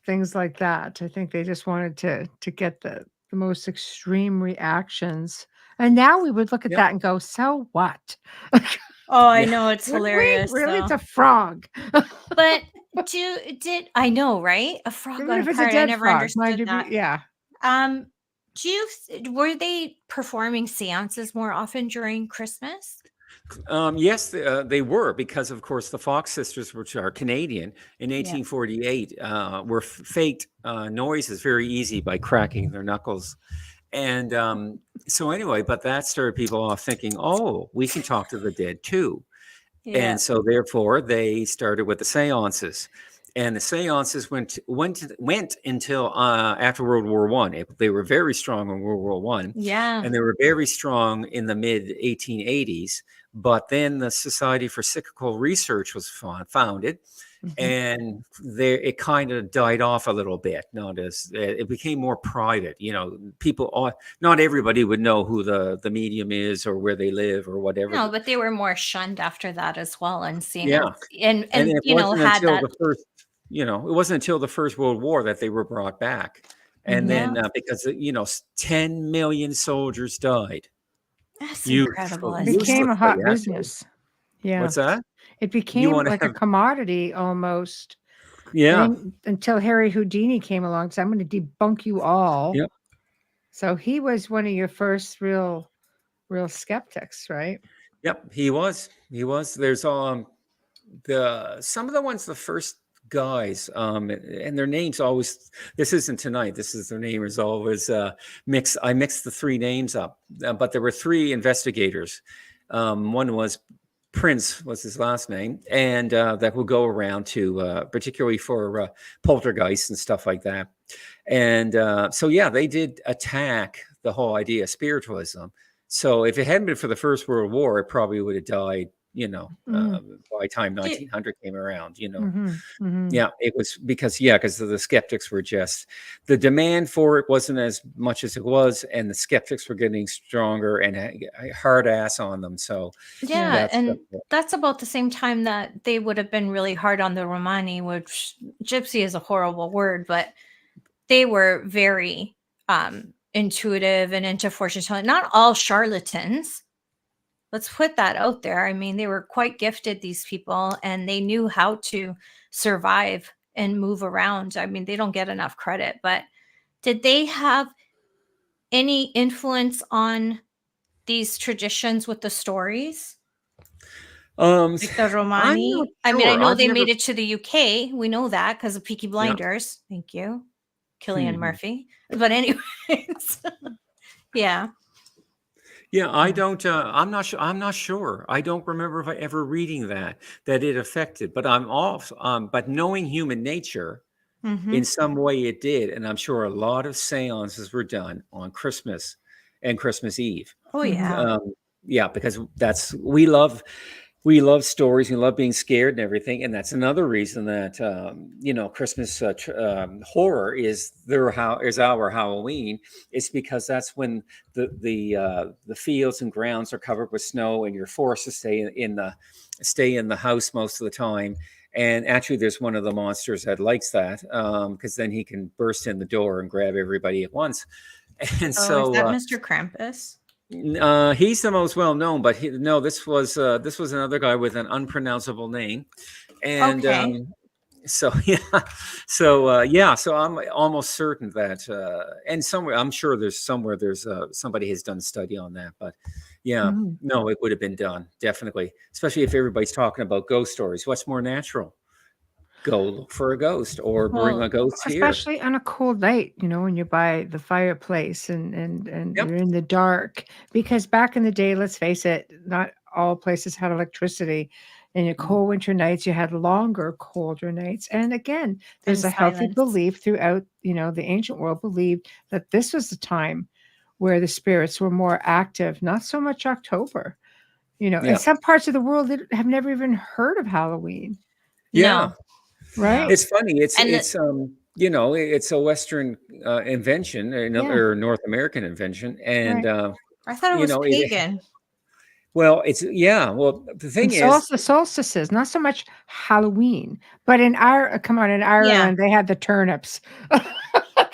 things like that. I think they just wanted to get the most extreme reactions. And now we would look at that and go, so what? Oh, I know, it's hilarious. Really, it's a frog. But I know, right? A frog on a card. I never understood that. Were they performing seances more often during Christmas? Yes, they were, because of course the Fox sisters, which are Canadian, in 1848 were faked noises very easy by cracking their knuckles. And so anyway, but that started people off thinking, oh, we can talk to the dead too. And so therefore they started with the seances. And the seances went until after World War I. They were very strong in World War I. Yeah. And they were very strong in the mid 1880s. But then the Society for Psychical Research was founded, and it kind of died off a little bit. Notice it became more private. People, not everybody would know who the medium is or where they live or whatever. No, but they were more shunned after that as well, and seeing and it wasn't until the First World War that they were brought back, and then because 10 million soldiers died. That's incredible. It became a hot business. Yeah. What's that? It You became want to like a have? commodity almost. I Yeah. think until Harry Houdini came along, so I'm going to debunk you all. Yep. So he was one of your first real skeptics, right? Yep. He was. He was. There's some of the ones, the first guys, and their names always. This isn't tonight. This is their name is always mix. I mixed the three names up, but there were three investigators. One was Prince was his last name, and that would go around to particularly for poltergeists and stuff like that. And so, yeah, they did attack the whole idea of spiritualism. So if it hadn't been for the First World War, it probably would have died, by the time 1900 came around, Yeah, it was because the skeptics were just, the demand for it wasn't as much as it was, and the skeptics were getting stronger and a hard ass on them. So yeah, and that's about the same time that they would have been really hard on the Romani, which gypsy is a horrible word, but they were very intuitive and into fortune telling. Not all charlatans. Let's put that out there. I mean, they were quite gifted, these people, and they knew how to survive and move around. I mean, they don't get enough credit, but did they have any influence on these traditions with the stories? Like the Romani? I mean, I know they made it to the UK. We know that because of Peaky Blinders. Yeah. Thank you. Cillian Murphy. But anyways, yeah. Yeah, I don't. I'm not sure. I'm not sure. I don't remember if I ever reading that it affected. But I'm off. But knowing human nature, in some way, it did, and I'm sure a lot of seances were done on Christmas and Christmas Eve. Oh yeah. Yeah, because we love stories. We love being scared and everything, and that's another reason that Christmas horror is our Halloween. It's because that's when the fields and grounds are covered with snow, and you're forced to stay in the house most of the time. And actually, there's one of the monsters that likes that because then he can burst in the door and grab everybody at once. And so, is that Mr. Krampus? He's the most well known, but this was another guy with an unpronounceable name, and so I'm almost certain that, and I'm sure there's somebody has done a study on that, but no, it would have been done definitely, especially if everybody's talking about ghost stories. What's more natural? Go look for a ghost or bring a ghost here. Especially on a cold night, when you're by the fireplace and you're in the dark. Because back in the day, let's face it, not all places had electricity. In your cold winter nights, you had longer, colder nights. And again, there's a healthy belief throughout, the ancient world believed that this was the time where the spirits were more active, not so much October. In some parts of the world that have never even heard of Halloween. Yeah. No. Right. It's funny. It's a Western invention, or North American invention, and I thought it was pagan. The thing is, the solstices, not so much Halloween, but in Ireland they had the turnips.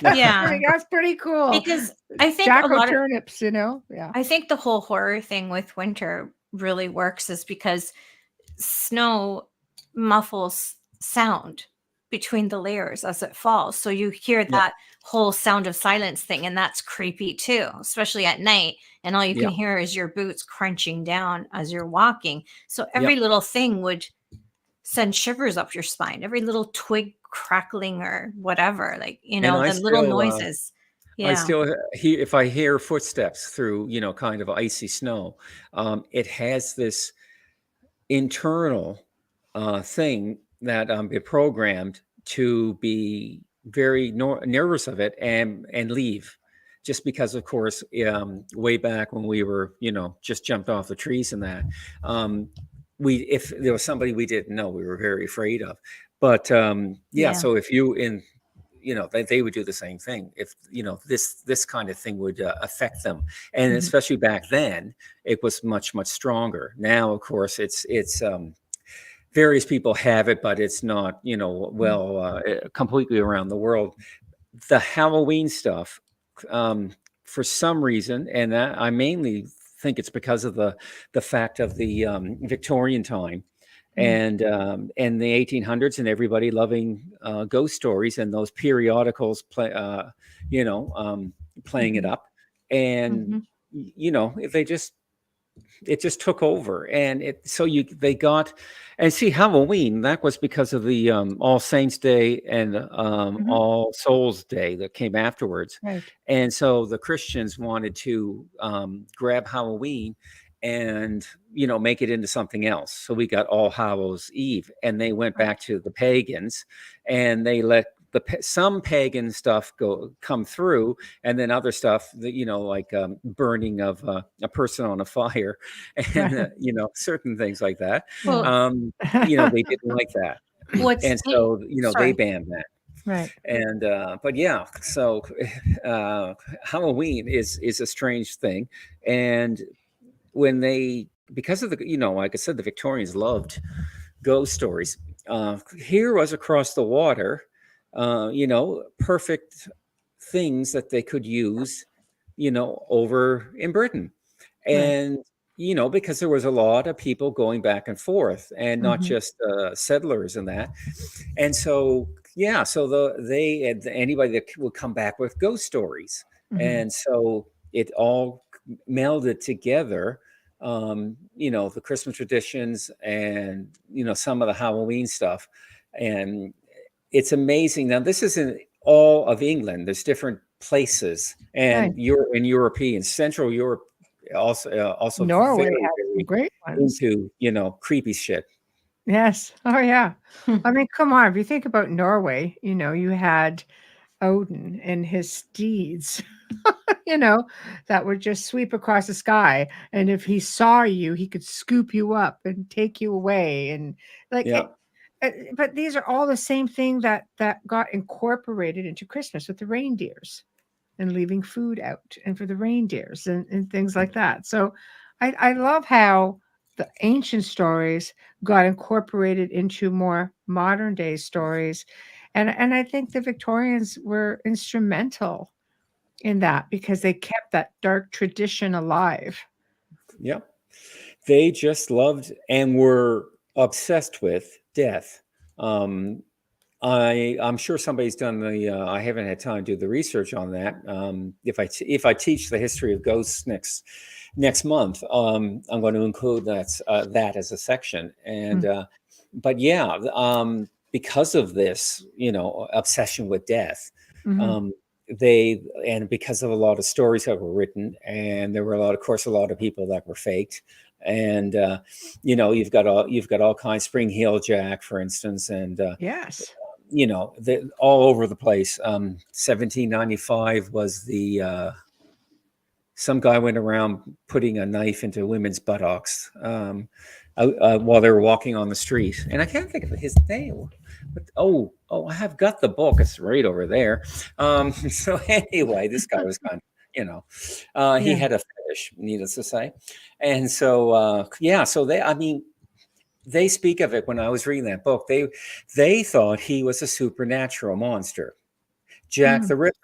That's pretty cool. Because I think a lot of turnips, I think the whole horror thing with winter really works is because snow muffles sound between the layers as it falls, so you hear that whole sound of silence thing, and that's creepy too, especially at night, and all you can hear is your boots crunching down as you're walking. So every little thing would send shivers up your spine, every little twig crackling or whatever, the little noises. I still hear, if I hear footsteps through kind of icy snow, it has this internal thing that get programmed to be very nervous of it and leave, just because, of course, way back when we were just jumped off the trees and that, if there was somebody we didn't know, we were very afraid of. But so if they would do the same thing if this kind of thing would affect them, and especially back then it was much stronger. Now, of course, it's various people have it, but it's not, completely around the world. The Halloween stuff, for some reason, and I mainly think it's because of the fact of the Victorian time. And the 1800s, and everybody loving ghost stories, and those periodicals playing it up, and it just took over, and they got, and see, Halloween, that was because of the All Saints Day and All Souls Day that came afterwards, right. And so the Christians wanted to grab Halloween and make it into something else. So we got All Hallows Eve, and they went back to the pagans, and they let some pagan stuff come through, and then other stuff that like burning of a person on a fire, and certain things like that. They didn't like that, and so they banned that. Right. And but yeah, so Halloween is a strange thing, and when because of the like I said, the Victorians loved ghost stories. Here was across the water, perfect things that they could use, over in Britain, and because there was a lot of people going back and forth, and not just settlers and that, and so anybody that would come back with ghost stories, and so it all melded together. The Christmas traditions, and some of the Halloween stuff, and it's amazing. Now, this isn't all of England. There's different places, and you're in European, Central Europe, also Norway has some great ones. Into creepy shit. Yes. Oh yeah. I mean, come on. If you think about Norway, you had Odin and his steeds, that would just sweep across the sky. And if he saw you, he could scoop you up and take you away. And but these are all the same thing that got incorporated into Christmas with the reindeers and leaving food out, and for the reindeers and things like that. So I love how the ancient stories got incorporated into more modern day stories. And I think the Victorians were instrumental in that, because they kept that dark tradition alive. Yeah. They just loved and were obsessed with death. I'm sure somebody's done I haven't had time to do the research on that. If I teach the history of ghosts next month, I'm going to include that as a section. And but yeah, because of this, obsession with death, and because of a lot of stories that were written, and there were a lot of people that were faked, and you've got all kinds, Spring Heel Jack, for instance, and yes, all over the place. 1795 was some guy went around putting a knife into women's buttocks while they were walking on the street, and I can't think of his name. But I have got the book. It's right over there. So anyway, this guy was kind of, he had a fetish, needless to say, and so so they speak of it. When I was reading that book, they thought he was a supernatural monster. Jack the Ripper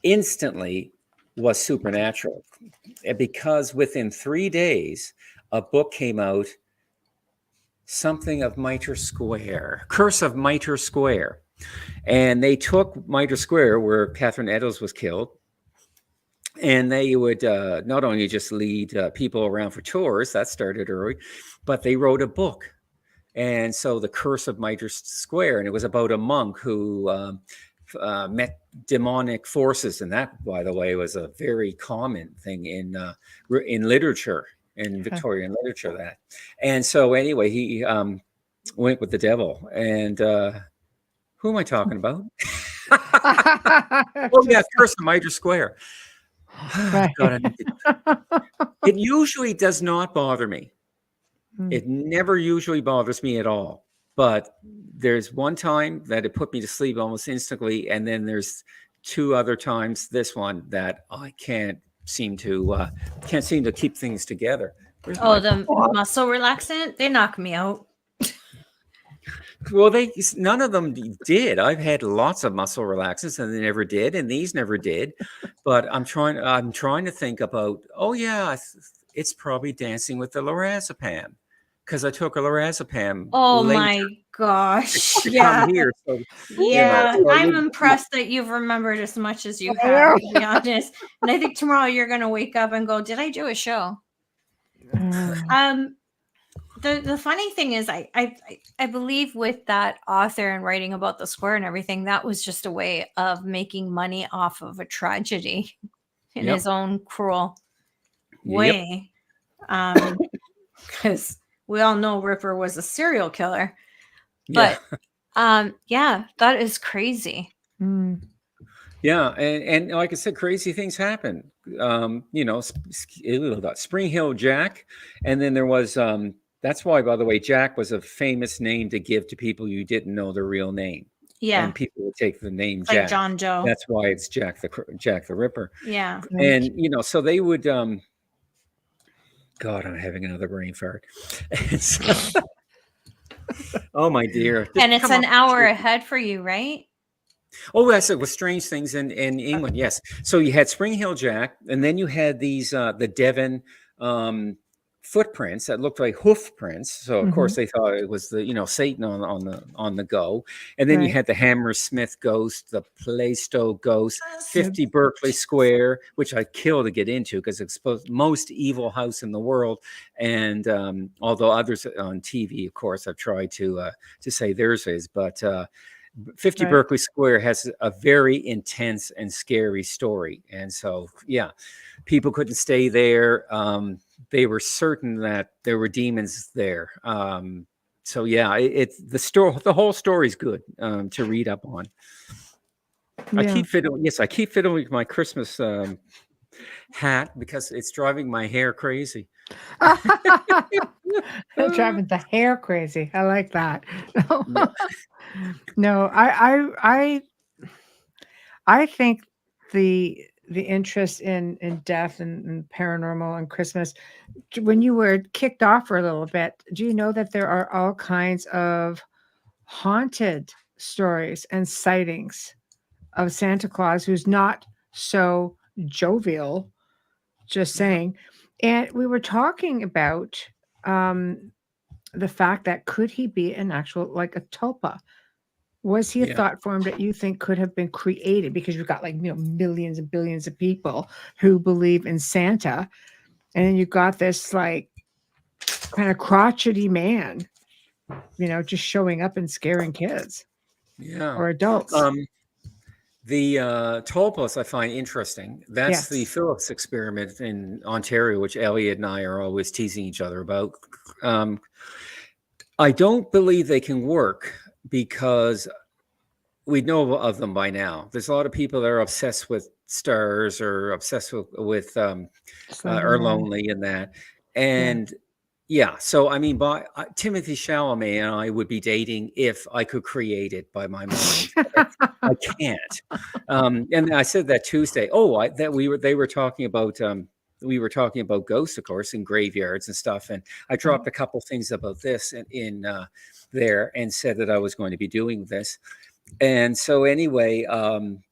instantly was supernatural, because within 3 days, a book came out. Something of Mitre Square, Curse of Mitre Square. And they took Mitre Square, where Catherine Eddowes was killed, and they would not only just lead people around for tours, that started early, but they wrote a book. And so the Curse of Mitre Square, and it was about a monk who met demonic forces. And that, by the way, was a very common thing in literature. In Victorian literature, that. And so anyway, he went with the devil. And who am I talking about? Oh yeah, Curse of Mitre Square. God, it usually does not bother me. It never usually bothers me at all. But there's one time that it put me to sleep almost instantly, and then there's 2 other times, this one, that I can't seem to keep things together. The muscle relaxant, they knock me out. Well, none of them did. I've had lots of muscle relaxants, and they never did, and these never did. But I'm trying to think about. Oh yeah, it's probably Dancing with the Lorazepam, because I took a lorazepam. Oh later my gosh! to Yeah, come here. So yeah. so I'm impressed that you've remembered as much as you have, to be honest. And I think tomorrow you're going to wake up and go, "Did I do a show?" The funny thing is, I believe with that author and writing about the square and everything, that was just a way of making money off of a tragedy in his own cruel way. Because we all know Ripper was a serial killer. But yeah, that is crazy. Yeah, and like I said, crazy things happen. Spring Hill Jack, and then there was that's why, by the way, Jack was a famous name to give to people you didn't know their real name. Yeah, and people would take the name like Jack. John Joe. That's why it's Jack the Ripper. Yeah, and so they would. God, I'm having another brain fart. Oh my dear! And it's an hour ahead for you, right? Oh, that's it. With strange things in England, yes. So you had Spring Hill Jack, and then you had these the Devon footprints that looked like hoof prints. So of course they thought it was the Satan on the go. And then you had the Hammersmith ghost, the Plaistow ghost, 50 Berkeley Square, which I kill to get into because it's most evil house in the world. And although others on TV, of course, I've tried to say theirs is, but 50 Berkeley Square has a very intense and scary story. And so, yeah, people couldn't stay there. They were certain that there were demons there. So yeah, the whole story's good to read up on. Yeah. I keep fiddling with my Christmas hat because it's driving my hair crazy. Driving the hair crazy. I like that. No, I think the interest in death and paranormal and Christmas, when you were kicked off for a little bit, do you know that there are all kinds of haunted stories and sightings of Santa Claus who's not so jovial, just saying. And we were talking about the fact that could he be an actual, like a tulpa? Was he a thought form that you think could have been created? Because you've got millions and billions of people who believe in Santa. And then you got this like kind of crotchety man, just showing up and scaring kids. Yeah. Or adults. The tulpas I find interesting. That's the Phillips experiment in Ontario, which Elliot and I are always teasing each other about. I don't believe they can work because we know of them by now. There's a lot of people that are obsessed with stars or obsessed with or lonely and that. And so I mean, Timothy Chalamet and I would be dating if I could create it by my mind. I can't. And I said that Tuesday. They were talking about. We were talking about ghosts, of course, in graveyards and stuff. And I dropped a couple things about this in there and said that I was going to be doing this. And so anyway, damn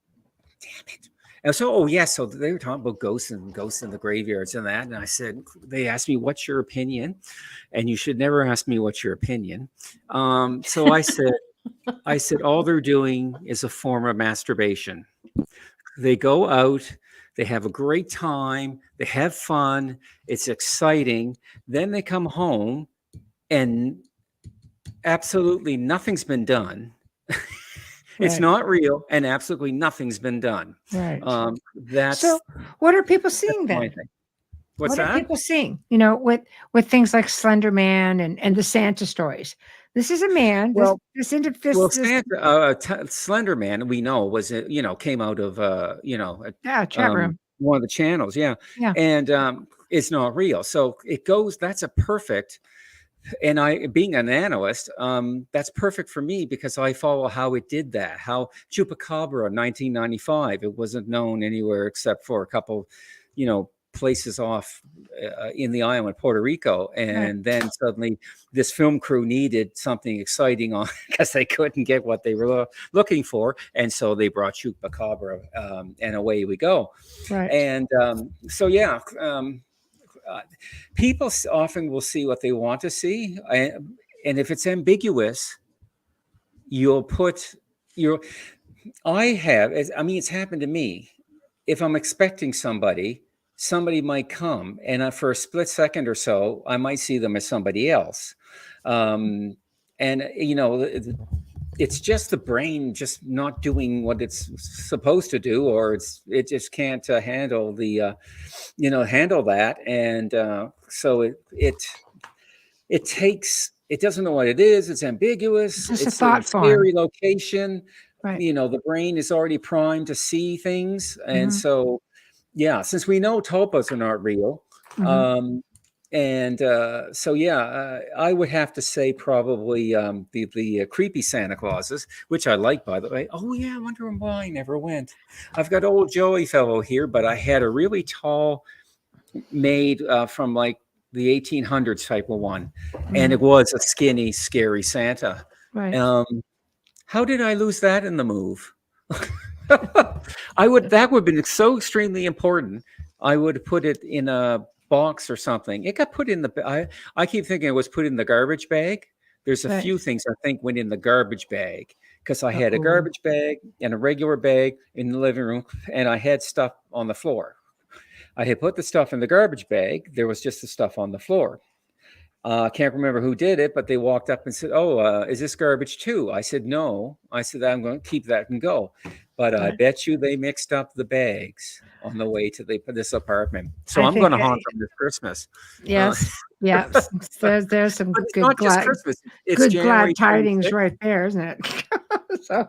it. And so, so they were talking about ghosts in the graveyards and that. And I said, they asked me, what's your opinion? And you should never ask me what's your opinion. So I said, all they're doing is a form of masturbation. They go out, they have a great time, they have fun, it's exciting. Then they come home and absolutely nothing's been done. It's not real, and absolutely nothing's been done. Right. So what are people seeing then? What are people seeing? With things like Slender Man and the Santa stories. This is a man. Slender Man, we know came out of chat room, one of the channels, and it's not real. So it goes. That's a perfect. And I, being an analyst, that's perfect for me because I follow how it did that. How Chupacabra, 1995, it wasn't known anywhere except for a couple, places off in the island, Puerto Rico. And then suddenly this film crew needed something exciting on because they couldn't get what they were looking for. And so they brought Chupacabra and away we go. Right. And people often will see what they want to see, and if it's ambiguous, you'll put your. It's happened to me. If I'm expecting somebody might come, and for a split second or so, I might see them as somebody else. And it's just the brain just not doing what it's supposed to do, or it just can't handle handle that, and so it takes. It doesn't know what it is. It's ambiguous. It's It's a thought a scary form. location. Right. The brain is already primed to see things, and so since we know tulpas are not real, I would have to say probably the creepy Santa Clauses, which I like, by the way. Oh yeah, I wonder why I never went. I've got old Joey fellow here, but I had a really tall, made from like the 1800s type of one, and it was a skinny, scary Santa. Right. How did I lose that in the move? That would have been so extremely important. I would put it in a box or something. It got put in I keep thinking it was put in the garbage bag. There's a few things I think went in the garbage bag, because I had a garbage bag and a regular bag in the living room, and I had stuff on the floor. I had put the stuff in the garbage bag. There was just the stuff on the floor. I can't remember who did it, but they walked up and said, "Oh, is this garbage too?" I said, "No." I said, "I'm going to keep that and go." But I bet you they mixed up the bags on the way to this apartment. So I'm going to haunt them this Christmas. Yes. There's some but it's good not just Christmas. It's good January glad tidings 26th. right there, isn't it? So,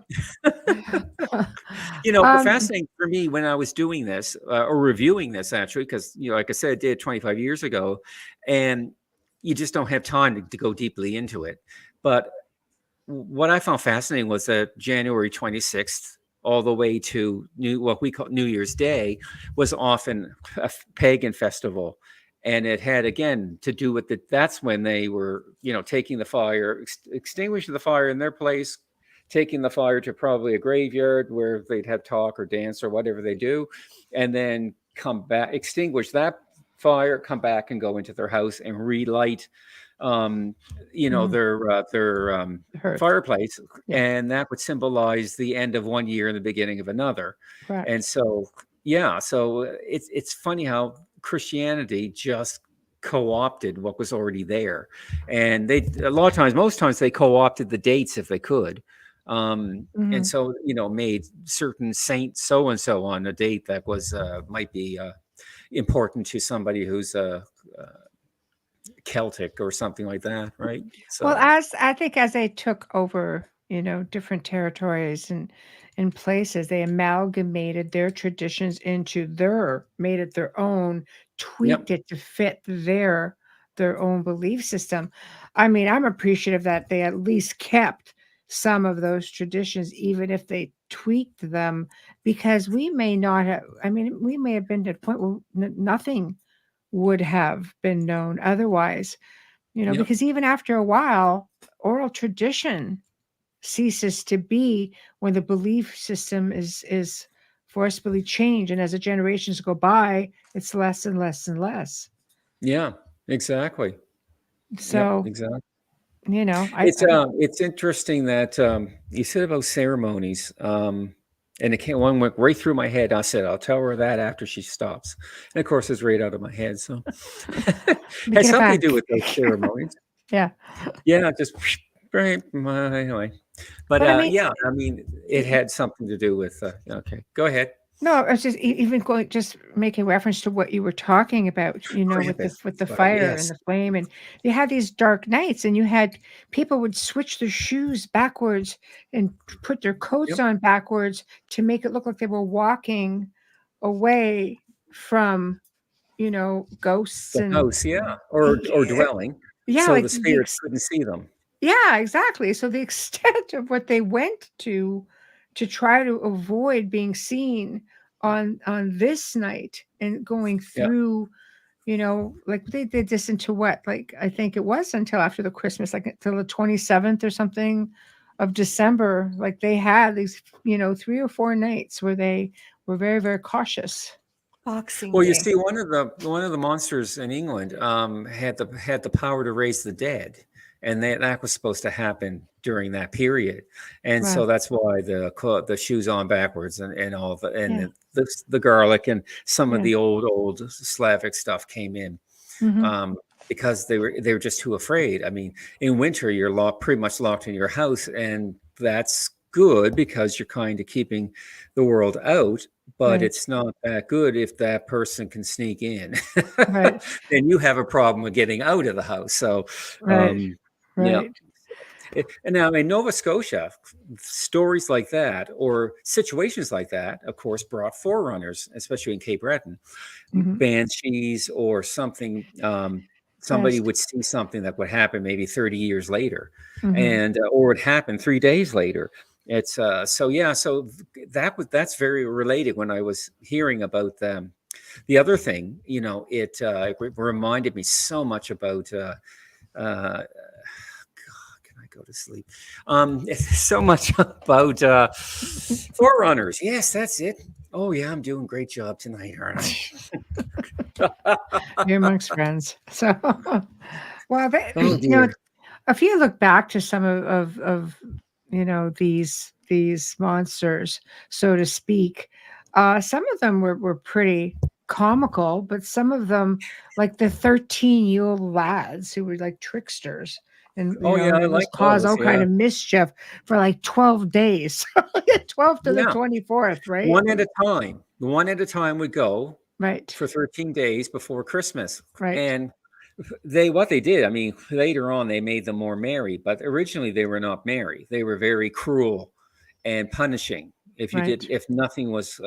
fascinating for me when I was doing this or reviewing this, actually, because like I said, I did 25 years ago, and you just don't have time to go deeply into it. But what I found fascinating was that January 26th all the way to what we call New Year's Day was often a pagan festival. And it had, again, to do with that's when they were, taking the fire, extinguishing the fire in their place, taking the fire to probably a graveyard where they'd have talk or dance or whatever they do, and then come back, extinguish that fire, come back and go into their house and relight their fireplace, and that would symbolize the end of one year and the beginning of another. Correct. And so it's funny how Christianity just co-opted what was already there, and most times they co-opted the dates if they could, and so made certain saint so and so on a date that was might be important to somebody who's Celtic or something like that, right? So, well, as they took over, different territories and places, they amalgamated their traditions made it their own, tweaked it to fit their own belief system. I mean, I'm appreciative that they at least kept some of those traditions, even if they tweaked them, because we may not have. I mean, we may have been to a point where nothing would have been known otherwise. Because even after a while, oral tradition ceases to be when the belief system is forcibly changed. And as the generations go by, it's less and less and less. Yeah, exactly. So, exactly. It's interesting that you said about ceremonies, and one went right through my head. I said, I'll tell her that after she stops. And of course, it's right out of my head. So it has something to do with those ceremonies. Yeah, just right. Anyway, but it had something to do with. Okay, go ahead. No, I was just making reference to what you were talking about, with the fire and the flame, and you had these dark nights, and you had people would switch their shoes backwards and put their coats on backwards to make it look like they were walking away from, ghosts the and house, or dwelling. Yeah, so like the spirits couldn't see them. Yeah, exactly. So the extent of what they went to try to avoid being seen on this night and going through, like they did this into what? Like, I think it was until after the Christmas, like until the 27th or something of December. Like they had these, 3 or 4 nights where they were very, very cautious. Boxing Well, Day. you see, one of the monsters in England had the power to raise the dead, and that was supposed to happen during that period, and so that's why the shoes on backwards and all the garlic and some of the old Slavic stuff came in. Because they were just too afraid. I mean, in winter you're pretty much locked in your house, and that's good because you're kind of keeping the world out. But it's not that good if that person can sneak in. Right. Then you have a problem with getting out of the house. So, yeah. And now in Nova Scotia, stories like that or situations like that, of course, brought forerunners, especially in Cape Breton, banshees or something. Somebody would see something that would happen maybe 30 years later, and or it happened 3 days later. It's so that's very related. When I was hearing about them, the other thing, it reminded me so much about. Go to sleep. So much about forerunners. Yes, that's it. Oh yeah, I'm doing a great job tonight, aren't I? You're amongst friends. So, well, if you look back to some of these monsters, so to speak, some of them were pretty comical, but some of them, like the 13-year-old lads who were like tricksters. And I like cause those, all kind of mischief for like 12 days, 12 to the 24th, right? One at a time would go right for 13 days before Christmas, right? And what they did, I mean, later on they made them more merry, but originally they were not merry. They were very cruel and punishing. If if nothing was,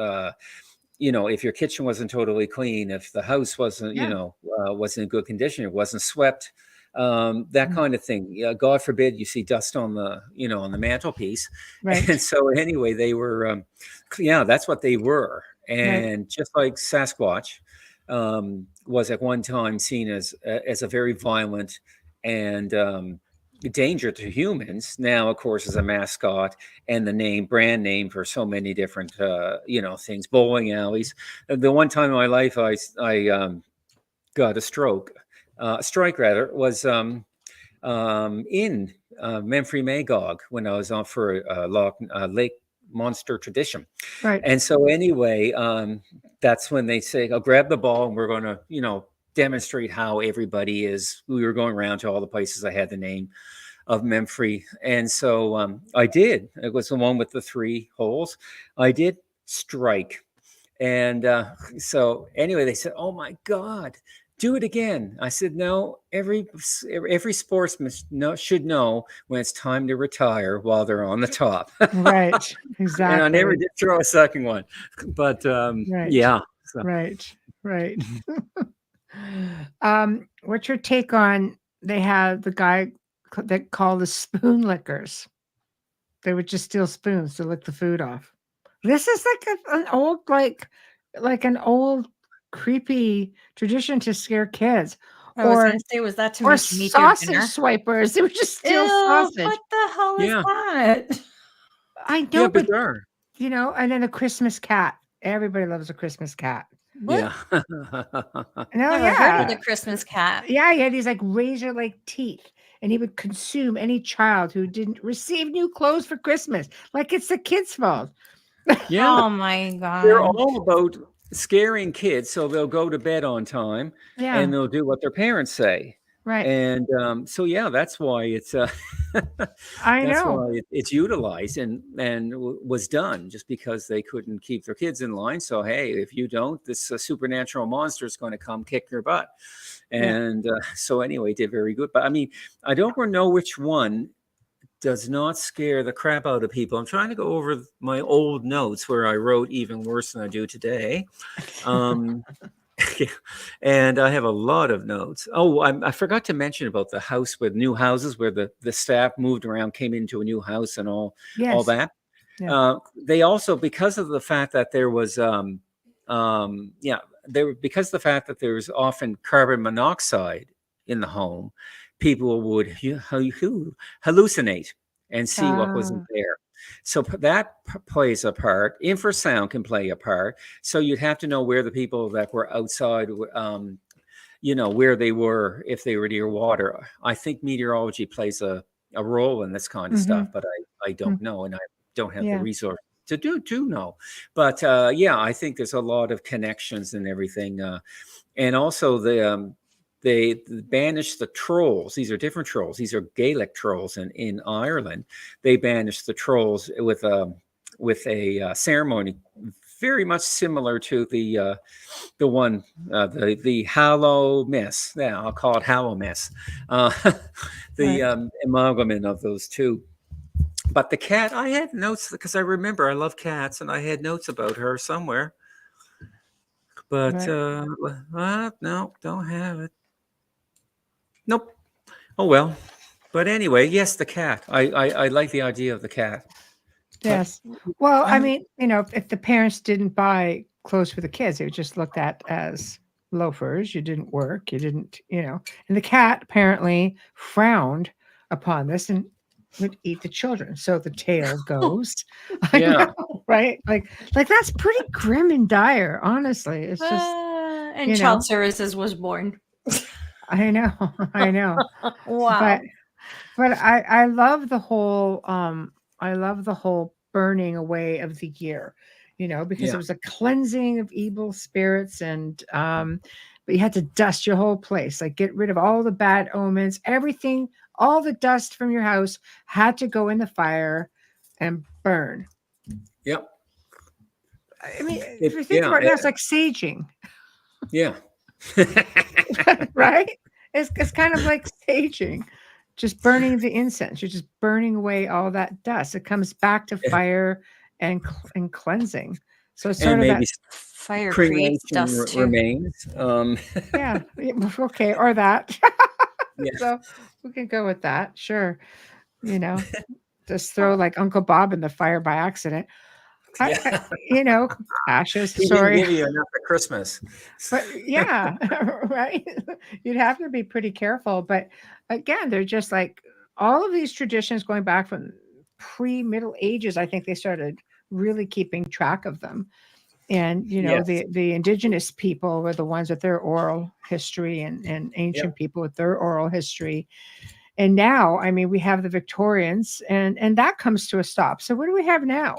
if your kitchen wasn't totally clean, if the house wasn't, wasn't in good condition, it wasn't swept. That kind of thing. God forbid you see dust on the, on the mantelpiece. Right. And so anyway, they were, that's what they were. And just like Sasquatch was at one time seen as a very violent and danger to humans. Now, of course, as a mascot and the brand name for so many different, things, bowling alleys. The one time in my life I got a strike rather, was in Memphrey Magog when I was on for a lake monster tradition. Right. And so anyway, that's when they say, I'll grab the ball and we're going to, demonstrate how everybody is. We were going around to all the places I had the name of Memphrey. And so I did. It was the one with the 3 holes. I did strike. And so anyway, they said, oh my God, do it again. I said, no, every sportsman should know when it's time to retire while they're on the top. Right. Exactly. And I never did throw a second one, but yeah. So. Right. What's your take on, they have the guy that called the spoon lickers. They would just steal spoons to lick the food off. This is like an old, like an old creepy tradition to scare kids. I was going to say, was that to make sausage swipers? They would just steal sausage. What the hell is that? I know, yeah, but bizarre. And then a Christmas cat. Everybody loves a Christmas cat. What? Yeah. Never heard of the Christmas cat. Yeah, he had these like razor-like teeth, and he would consume any child who didn't receive new clothes for Christmas. Like it's the kids' fault. Yeah. Oh my God. They're all about scaring kids so they'll go to bed on time and they'll do what their parents say. Right. And so that's why it's why it's utilized and was done, just because they couldn't keep their kids in line. So hey, if you don't, this supernatural monster is going to come kick your butt. And so anyway, it did very good. But I mean, I don't know which one does not scare the crap out of people. I'm trying to go over my old notes where I wrote even worse than I do today. And I have a lot of notes. Oh, I forgot to mention about the house with new houses where the staff moved around, came into a new house and all that. Yeah. They also, because of the fact that there was, because of the fact that there was often carbon monoxide in the home, people would hallucinate and see what wasn't there. So that plays a part. Infrasound can play a part. So you'd have to know where the people that were outside, where they were, if they were near water. I think meteorology plays a role in this kind of stuff, but I don't know, and I don't have the resource to do know. But I think there's a lot of connections and everything. And also they banished the trolls. These are different trolls. These are Gaelic trolls in Ireland. They banished the trolls with a ceremony very much similar to the one the Hallow Miss. Yeah, I'll call it Hallow Miss. The amalgamation of those two. But the cat, I had notes because I remember I love cats, and I had notes about her somewhere. But no, don't have it. Nope. Oh well. But anyway, yes, the cat. I like the idea of the cat. Yes. Well, I mean, if the parents didn't buy clothes for the kids, they were just looked at as loafers. You didn't work. You didn't, and the cat apparently frowned upon this and would eat the children. So the tale goes. Yeah. Right? Like that's pretty grim and dire, honestly. It's just and child services was born. I know. Wow. But I love the whole burning away of the year, because it was a cleansing of evil spirits, and but you had to dust your whole place, like get rid of all the bad omens, everything, all the dust from your house had to go in the fire and burn. Yep. I mean, if you think about it, it's like saging. Yeah. Right? It's kind of like saging, just burning the incense. You're just burning away all that dust. It comes back to fire and cleansing. So it's sort of that fire creates dust too. Remains. Yeah. Okay. Or that. So we can go with that. Sure. Just throw like Uncle Bob in the fire by accident. Ashes. He Sorry. didn't give you enough at Christmas. But yeah, right. You'd have to be pretty careful. But again, they're just like all of these traditions going back from pre-Middle Ages. I think they started really keeping track of them. And the indigenous people were the ones with their oral history, and ancient people with their oral history. And now, I mean, we have the Victorians, and that comes to a stop. So what do we have now?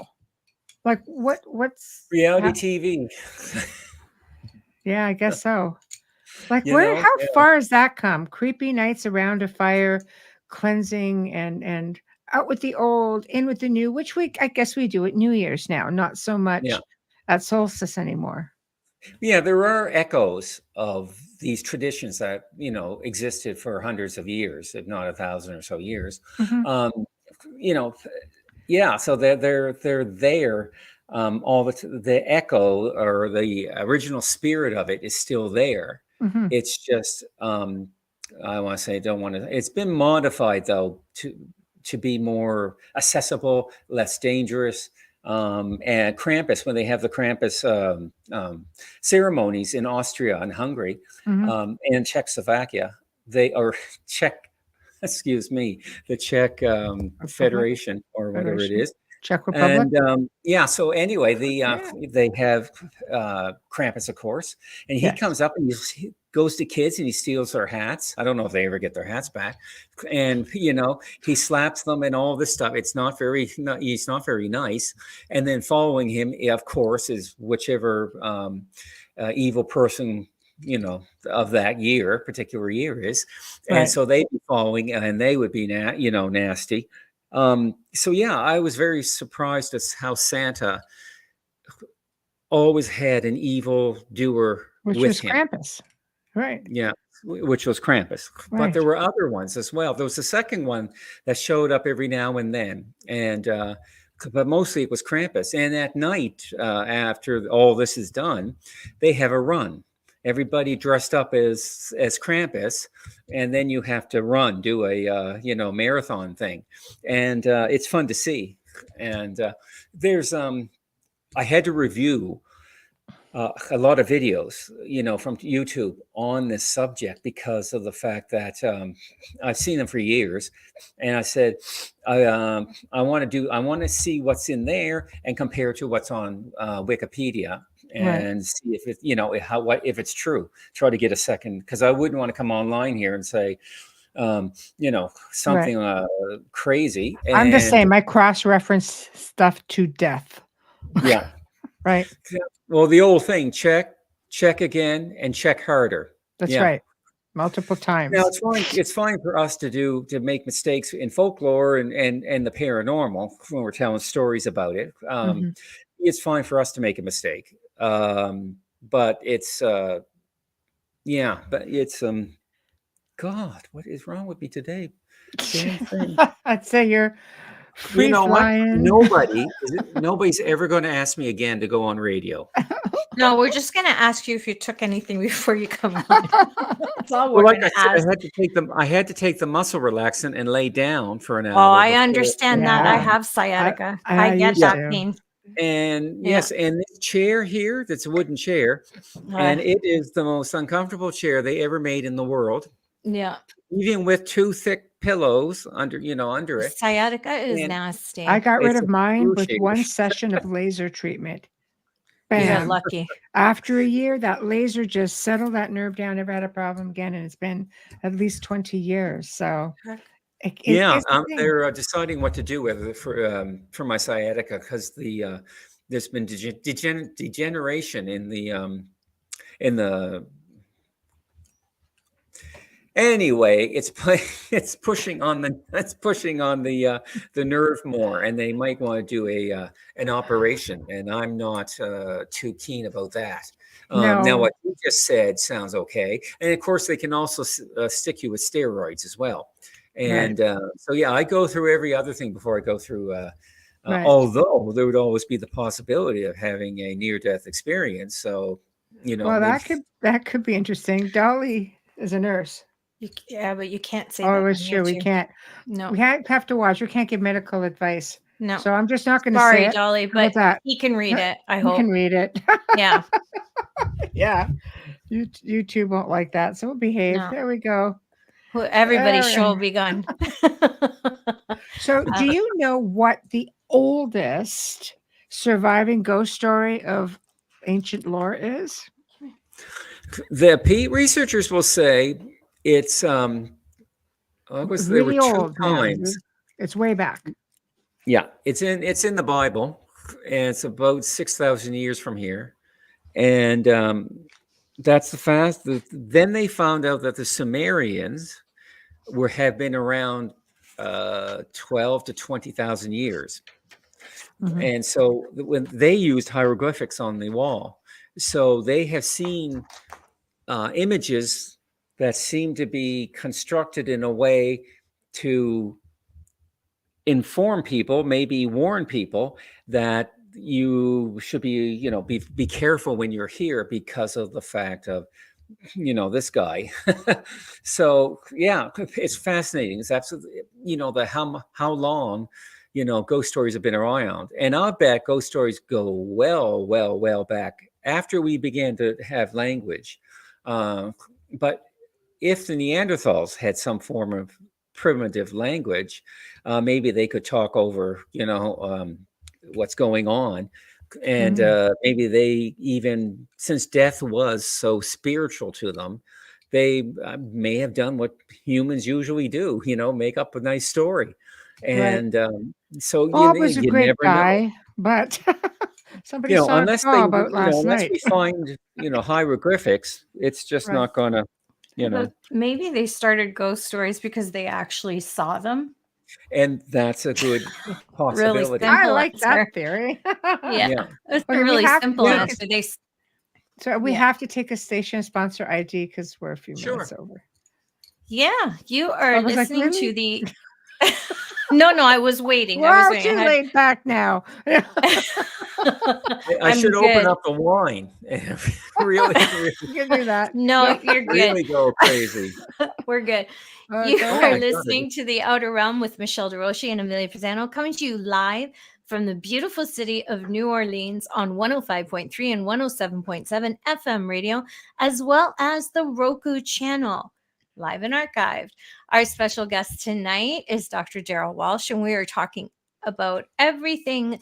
Like what's reality TV? Yeah, I guess so. Like how far has that come? Creepy nights around a fire, cleansing and out with the old, in with the new, which I guess we do at New Year's now, not so much at solstice anymore. Yeah, there are echoes of these traditions that existed for hundreds of years, if not 1,000 or so years. So they're there. All the echo or the original spirit of it is still there. It's just I want to say it's been modified though to be more accessible, less dangerous. And Krampus, when they have the Krampus ceremonies in Austria and Hungary and Czechoslovakia, the Czech Federation or whatever it is. Czech Republic. And so anyway, they have Krampus, of course, and he comes up and he goes to kids and he steals their hats. I don't know if they ever get their hats back. And he slaps them and all this stuff. He's not very nice. And then following him, of course, is whichever evil person of that particular year is. Right. And so they'd be following, and they would be nasty. I was very surprised at how Santa always had an evil doer which with was him. Krampus, right? Yeah, which was Krampus. Right. But there were other ones as well. There was a second one that showed up every now and then, and but mostly it was Krampus. And at night, after all this is done, they have a run. Everybody dressed up as Krampus, and then you have to do a marathon thing, and it's fun to see. And there's I had to review a lot of videos, from YouTube on this subject because of the fact that I've seen them for years, and I said I want to see what's in there and compare to what's on Wikipedia and see if it if it's true. Try to get a second, because I wouldn't want to come online here and say something crazy. And I'm the same. I cross-reference stuff to death. Yeah. Right. Well, the old thing, check again, and check harder. That's right. Multiple times. Now it's fine for us to make mistakes in folklore and the paranormal when we're telling stories about it. It's fine for us to make a mistake. But it's God, what is wrong with me today? I'd say you're free flying. Nobody's ever going to ask me again to go on radio. No, we're just going to ask you if you took anything before you come on. That's all we're going to ask. I had to take the muscle relaxant and lay down for an hour. Oh, I understand that. I have sciatica. I get that pain. And yes, and this chair here, that's a wooden chair, and it is the most uncomfortable chair they ever made in the world. Yeah. Even with 2 thick pillows under it. Sciatica is nasty. I got rid of mine with 1 session of laser treatment. Bam. You're lucky. After a year, that laser just settled that nerve down. Never had a problem again, and it's been at least 20 years. So, they're deciding what to do whether for my sciatica, because there's been degeneration in the. Anyway, it's pushing on the nerve more, and they might want to do an operation, and I'm not too keen about that. No. Now, what you just said sounds okay, and of course, they can also stick you with steroids as well. And I go through every other thing before I go through. Although there would always be the possibility of having a near-death experience, so Well, that could be interesting. Dolly is a nurse. But you can't say. Oh, it's true. We can't. No, we have to watch. We can't give medical advice. No. So I'm just not going to say it. Sorry, Dolly, but he can read it. I hope he can read it. Yeah. Yeah. YouTube won't like that, so we'll behave. No. There we go. Well, everybody's show will be gone. So, do you know what the oldest surviving ghost story of ancient lore is? The researchers will say it's really old. 2 times. It's way back. Yeah, it's in the Bible, and it's about 6,000 years from here, and that's the fact. Then they found out that the Sumerians have been around 12 to 20,000 years, and so when they used hieroglyphics on the wall, so they have seen images that seem to be constructed in a way to inform people, maybe warn people that you should be, be careful when you're here because of the fact of, this guy. So yeah, it's fascinating. It's absolutely, how long, ghost stories have been around, and I'll bet ghost stories go well back after we began to have language. But if the Neanderthals had some form of primitive language, maybe they could talk over, what's going on. And maybe they even, since death was so spiritual to them, they may have done what humans usually do, make up a nice story. And so Bob was a great guy, but somebody saw Bob out last night. Unless we find, hieroglyphics, it's just not gonna. Maybe they started ghost stories because they actually saw them, and that's a good possibility. Really I like that theory. It's a really simple answer. So we have to take a station sponsor ID because we're a few minutes over. Yeah, you are listening to the. No, I was waiting. Well, too laid back now. I should open up the wine. really, you can do that. No, you're good. Really go crazy. We're good. You are listening to The Outer Realm with Michelle DeRoche and Amelia Pisano, coming to you live from the beautiful city of New Orleans on 105.3 and 107.7 FM radio, as well as the Roku channel, live and archived. Our special guest tonight is Dr. Darryll Walsh, and we are talking about everything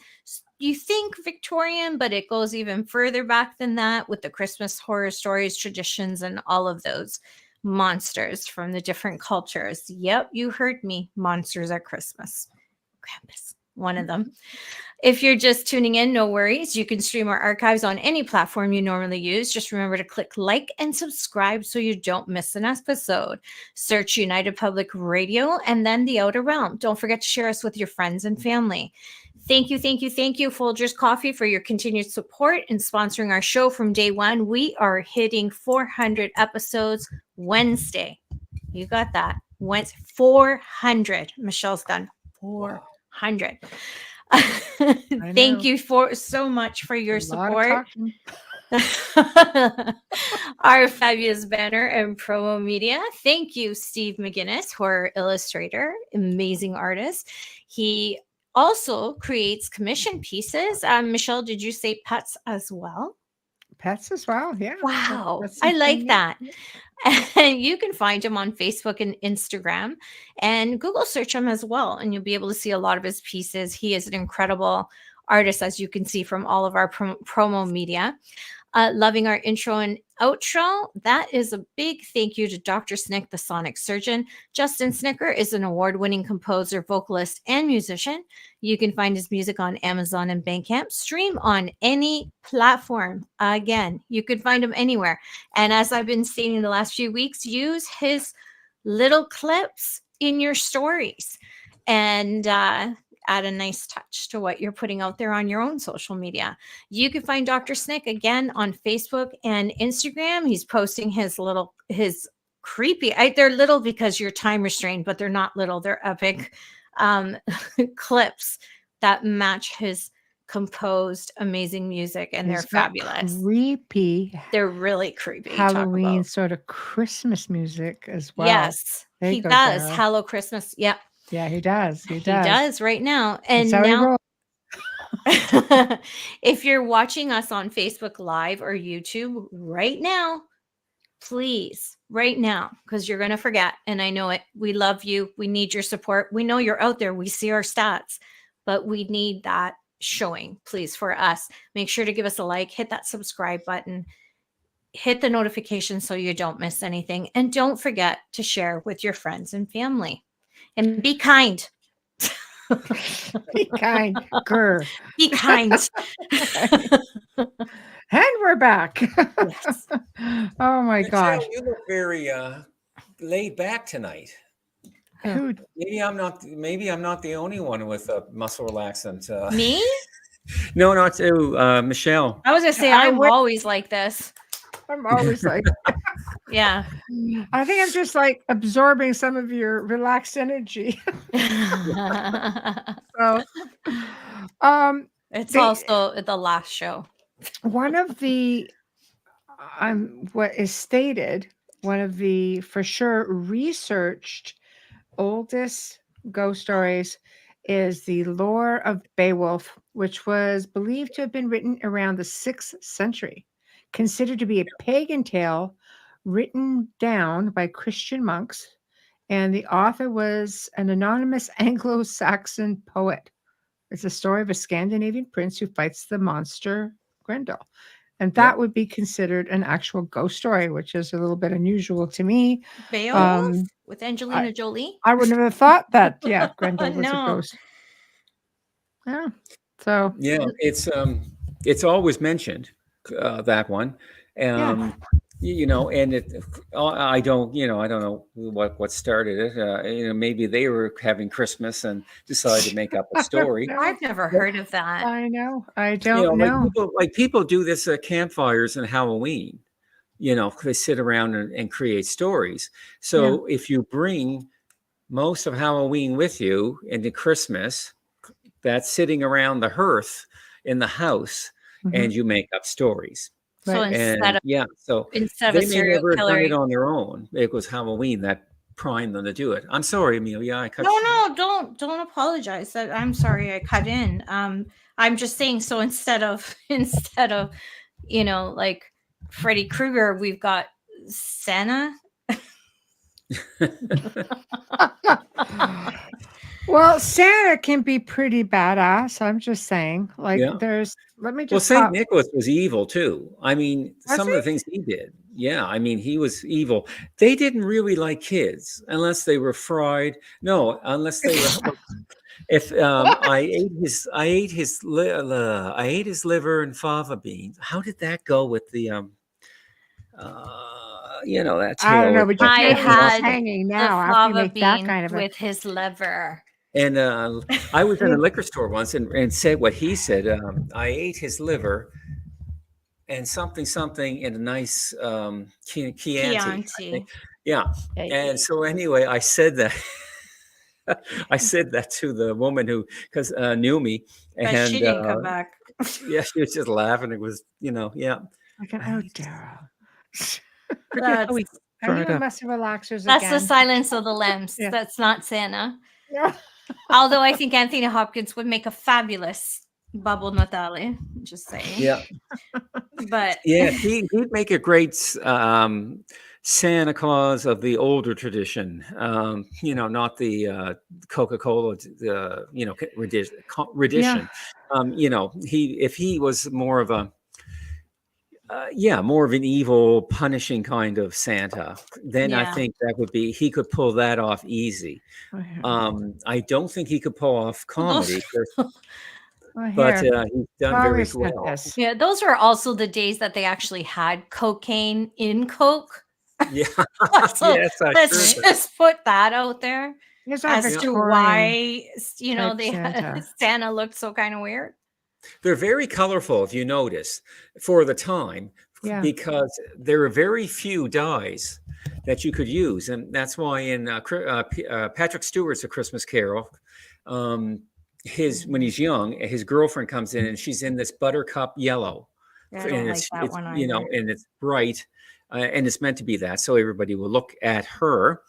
you think Victorian, but it goes even further back than that with the Christmas horror stories, traditions, and all of those monsters from the different cultures. Yep, you heard me. Monsters at Christmas. Krampus, one of them. If you're just tuning in, no worries. You can stream our archives on any platform you normally use. Just remember to click like and subscribe so you don't miss an episode. Search United Public Radio and then The Outer Realm. Don't forget to share us with your friends and family. Thank you, Folgers Coffee, for your continued support and sponsoring our show from day one. We are hitting 400 episodes Wednesday. You got that. 400. Michelle's done 400. Thank you so much for your support. Our fabulous banner and promo media. Thank you, Steve McGinnis, horror illustrator, amazing artist. He also creates commission pieces. Michelle, did you say pets as well? Pets as well, yeah. Wow, I like that. And you can find him on Facebook and Instagram, and Google search him as well, and you'll be able to see a lot of his pieces. He is an incredible artist, as you can see from all of our promo media. Loving our intro and outro. That is a big thank you to Dr. Snick, the sonic surgeon. Justin Snicker is an award-winning composer, vocalist, and musician. You can find his music on Amazon and Bandcamp. Stream on any platform. Again, you could find him anywhere. And as I've been stating the last few weeks, use his little clips in your stories and add a nice touch to what you're putting out there on your own social media. You can find Dr. Snick again on Facebook and Instagram. He's posting his creepy, they're little because you're time restrained, but they're not little, they're epic clips that match his composed amazing music, and they're fabulous. Creepy. They're really creepy. Halloween sort of Christmas music as well. Yes, he does. Daryll. Hello Christmas. Yep. Yeah, he does. He does right now. And now, if you're watching us on Facebook Live or YouTube right now, please, right now, because you're going to forget. And I know it. We love you. We need your support. We know you're out there. We see our stats, but we need that showing, please, for us. Make sure to give us a like, hit that subscribe button, hit the notification so you don't miss anything. And don't forget to share with your friends and family. And be kind. Be kind. Grr. Be kind. And we're back. Yes. Oh my gosh. You look very laid back tonight. Maybe I'm not the only one with a muscle relaxant. Me? No, not you, Michelle. I was gonna say I'm always like this. I'm always like, yeah. I think I'm just like absorbing some of your relaxed energy. So, it's also the last show. One of the, what is stated, one of the for sure researched oldest ghost stories is the lore of Beowulf, which was believed to have been written around the 6th century. Considered to be a pagan tale written down by Christian monks, and the author was an anonymous Anglo-Saxon poet. It's a story of a Scandinavian prince who fights the monster Grendel. And that would be considered an actual ghost story, which is a little bit unusual to me. Beowulf with Angelina Jolie? I wouldn't have thought that, Grendel was a ghost. Yeah. So yeah, it's always mentioned. That one, you know, and I don't know what started it. Maybe they were having Christmas and decided to make up a story. I've never heard of that. I know. I don't know. Like people do this at campfires and Halloween. You know, they sit around and create stories. So if you bring most of Halloween with you into Christmas, that's sitting around the hearth in the house. And you make up stories. So instead of a serial killer, it on their own. It was Halloween that prime them to do it. I'm sorry, Amelia. I cut No, don't apologize. I'm sorry I cut in. I'm just saying, so instead of like Freddy Krueger, we've got Santa. Well, Santa can be pretty badass. I'm just saying. Like, Yeah. let me Well, just Saint Nicholas was evil too. I mean, Was some of the things he did. Yeah, I mean, he was evil. They didn't really like kids unless they were fried. No, unless they were. If I ate his liver and fava beans. How did that go with the that I don't tail? know, but you I can't leave us had hanging the now after you fava make that bean kind of with his liver. And I was in a liquor store once and said what he said. I ate his liver and something in a nice Chianti. I think. Yeah. And so anyway, I said that. I said that to the woman who knew me, But and she didn't come back. yeah, she was just laughing. It was, yeah. Like an Daryll. That's, Are you a mess of relaxers that's again? the silence of the lambs. Yeah. That's not Santa. Yeah. Although I think Anthony Hopkins would make a fabulous Babbo Natale. Just saying. Yeah. But yeah, he'd make a great Santa Claus of the older tradition. Not the Coca-Cola, rendition. If he was more of a more of an evil, punishing kind of Santa, then I think that would be, he could pull that off easy. I don't think he could pull off comedy, but he's done very well. Yeah, those were also the days that they actually had cocaine in Coke. Yeah. So let's just put that out there as to why, Santa looked so kind of weird. They're very colorful, if you notice, for the time, because there are very few dyes that you could use. And that's why in Patrick Stewart's A Christmas Carol, when he's young, his girlfriend comes in and she's in this buttercup yellow. And it's bright, and it's meant to be that. So everybody will look at her.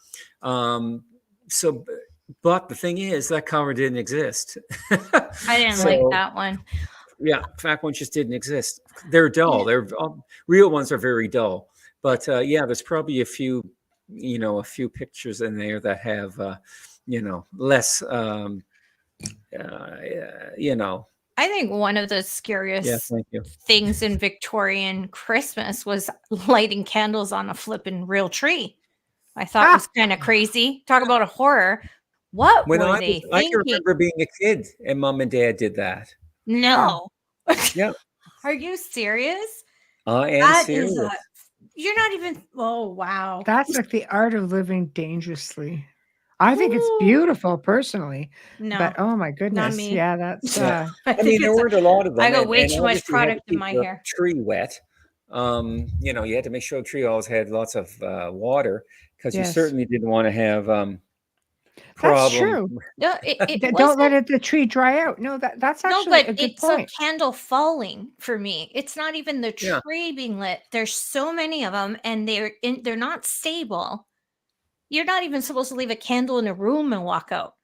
But the thing is, that color didn't exist. I didn't like that one. Yeah, fact one just didn't exist. They're dull. They're real ones are very dull. But there's probably a few pictures in there that have less. I think one of the scariest things in Victorian Christmas was lighting candles on a flippin' real tree. I thought it was kind of crazy. Talk about a horror. What were they thinking? I can remember being a kid and Mom and Dad did that. No. Yeah. Are you serious? I am serious. You're not even. Oh, wow. That's like the art of living dangerously. I think it's beautiful, personally. No, but oh my goodness, not me. Yeah, that's. I mean, there weren't a lot of them. I got way too much product in my hair. Tree wet. You had to make sure the tree always had lots of water, because you certainly didn't want to have problem. That's true. No, don't let the tree dry out. No, that's actually a good point. It's a candle falling for me. It's not even the tree being lit. There's so many of them, and they're not stable. You're not even supposed to leave a candle in a room and walk out.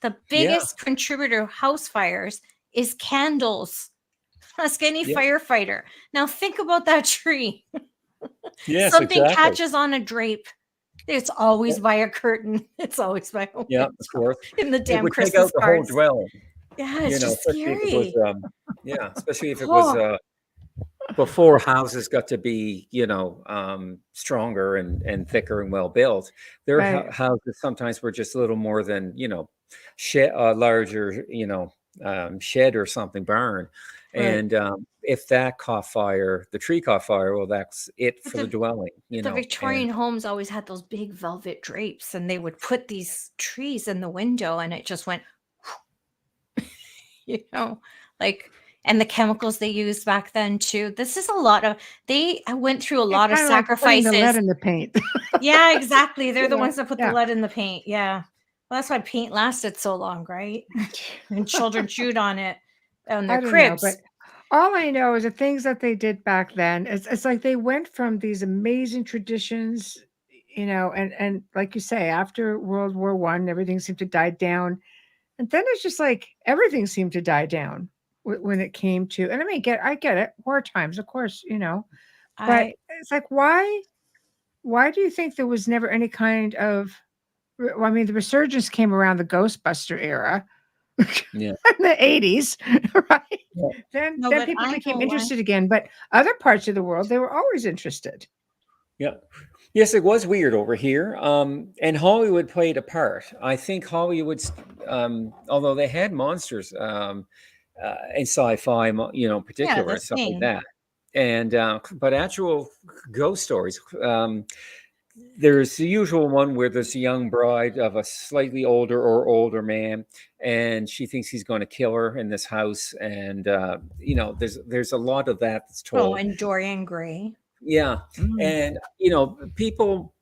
The biggest contributor to house fires is candles. Ask any firefighter. Now think about that tree. Yes, something catches on a drape. It's always by a curtain. It's always by a window. of course. In the damn Christmas take out the cards. whole dwelling. Yeah, it's just scary. Especially if it was before houses got to be, stronger and thicker and well built. Their houses sometimes were just a little more than, larger, shed or something, barn. Right. And if that caught fire, the tree caught fire, well, that's it for the dwelling. The Victorian homes always had those big velvet drapes, and they would put these trees in the window, and it just went, and the chemicals they used back then too. This is they went through a lot of sacrifices. Like the lead in the paint. Yeah, exactly. They're the ones that put the lead in the paint. Yeah. Well, that's why paint lasted so long, right? And children chewed on it on their cribs. But all I know is the things that they did back then. It's like they went from these amazing traditions and like you say, after World War I, everything seemed to die down. And then it's just like everything seemed to die down when it came to, and I mean, I get it, war times, of course, but it's like, why do you think there was never any kind of, well, I mean, the resurgence came around the Ghostbuster era. Yeah. In the 80s, right? Yeah. Then people became interested again, but other parts of the world, they were always interested. Yeah. Yes, it was weird over here. And Hollywood played a part. I think Hollywood's, although they had monsters in sci-fi, particular and stuff like that. And but actual ghost stories, there's the usual one where there's a young bride of a slightly older man, and she thinks he's going to kill her in this house. And there's a lot of that that's told. Oh, and Dorian Gray. Yeah. And, people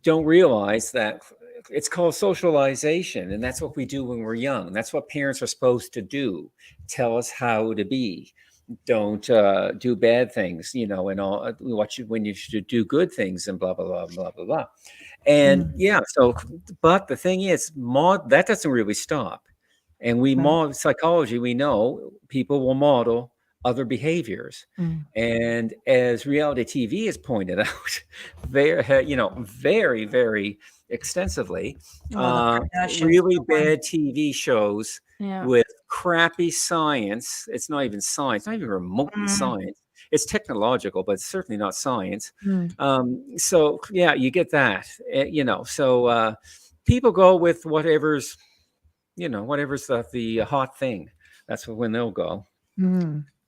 don't realize that it's called socialization. And that's what we do when we're young. That's what parents are supposed to do. Tell us how to be. Don't do bad things, and all when you should do good things and blah, blah, blah, blah, blah, blah. And but the thing is, that doesn't really stop. And we model psychology. We know people will model other behaviors. And as reality TV has pointed out, very, very extensively, really bad TV shows with crappy science. It's not even science, not even remotely science. It's technological, but it's certainly not science. So you get that, so people go with whatever's the hot thing. That's when they'll go.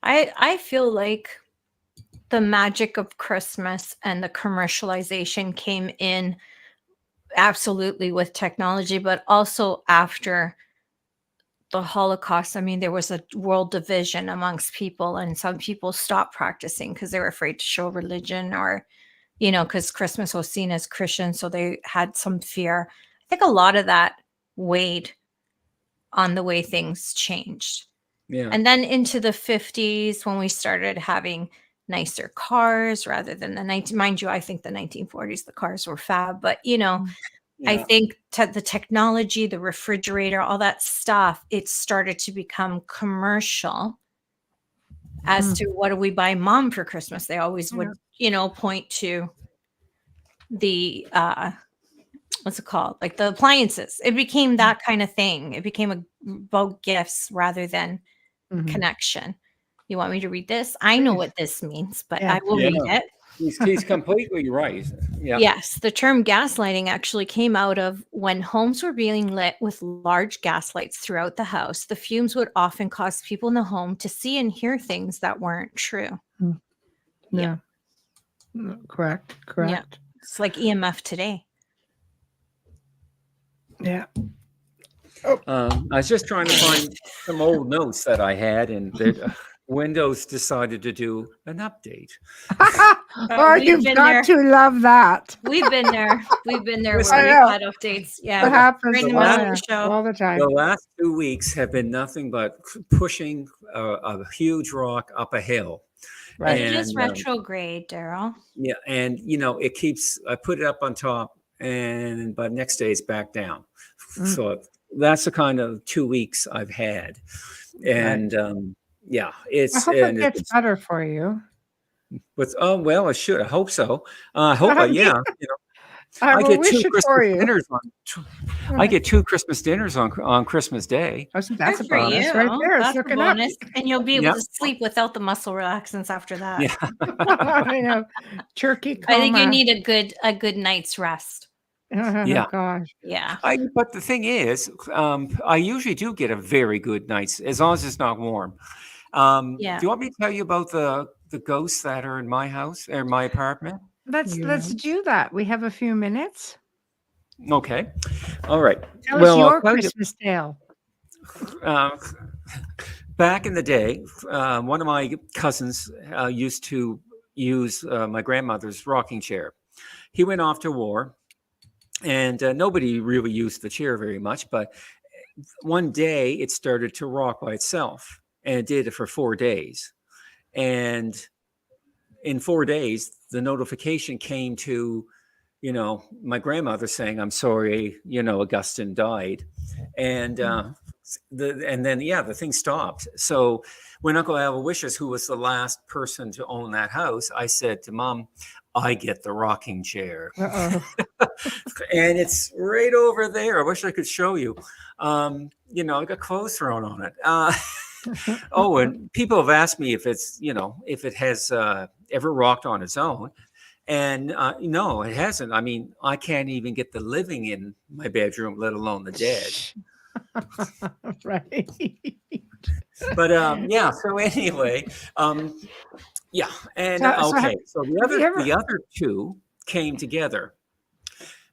I feel like the magic of Christmas and the commercialization came in absolutely with technology, but also after the Holocaust. I mean, there was a world division amongst people, and some people stopped practicing because they were afraid to show religion, or, because Christmas was seen as Christian, so they had some fear. I think a lot of that weighed on the way things changed. Yeah. And then into the 50s, when we started having nicer cars rather than mind you, I think the 1940s, the cars were fab, but I think the technology, the refrigerator, all that stuff, it started to become commercial as to what do we buy Mom for Christmas. They always would, point to the, what's it called? Like the appliances. It became that kind of thing. It became about gifts rather than connection. You want me to read this? I know what this means, but I will read it. He's completely right. Yeah. Yes, the term gaslighting actually came out of when homes were being lit with large gas lights throughout the house. The fumes would often cause people in the home to see and hear things that weren't true. Yeah. Correct. Yeah. It's like EMF today. Yeah. I was just trying to find some old notes that I had, and Windows decided to do an update. You've got to love that. We've been there. Where we've had updates. Yeah, it happens all the time. The last 2 weeks have been nothing but pushing a huge rock up a hill. Right. It is retrograde, Daryl. Yeah, and it keeps. I put it up on top, but next day it's back down. So that's the kind of 2 weeks I've had, and it's. I hope it gets better for you. But I should. I hope so. I hope. I get two Christmas dinners I get 2 Christmas dinners on Christmas Day. That's a bonus right there. That's a bonus, and you'll be able to sleep without the muscle relaxants after that. Yeah, I know. Turkey coma. I think you need a good night's rest. Yeah. Gosh. Yeah. But the thing is, I usually do get a very good night's, as long as it's not warm. Do you want me to tell you about the ghosts that are in my house or my apartment? Let's do that. We have a few minutes. Okay. All right. Tell us your Christmas tale. Back in the day, one of my cousins used to use my grandmother's rocking chair. He went off to war, and nobody really used the chair very much. But one day, it started to rock by itself, and it did it for 4 days. And in 4 days, the notification came to my grandmother saying, "I'm sorry, Augustine died," and the thing stopped. So when Uncle Aloysius, who was the last person to own that house, I said to Mom, "I get the rocking chair," and it's right over there. I wish I could show you. I got clothes thrown on it. And people have asked me if it's, if it has ever rocked on its own. And no, it hasn't. I mean, I can't even get the living in my bedroom, let alone the dead. Right. But so anyway, yeah. And so the other two came together.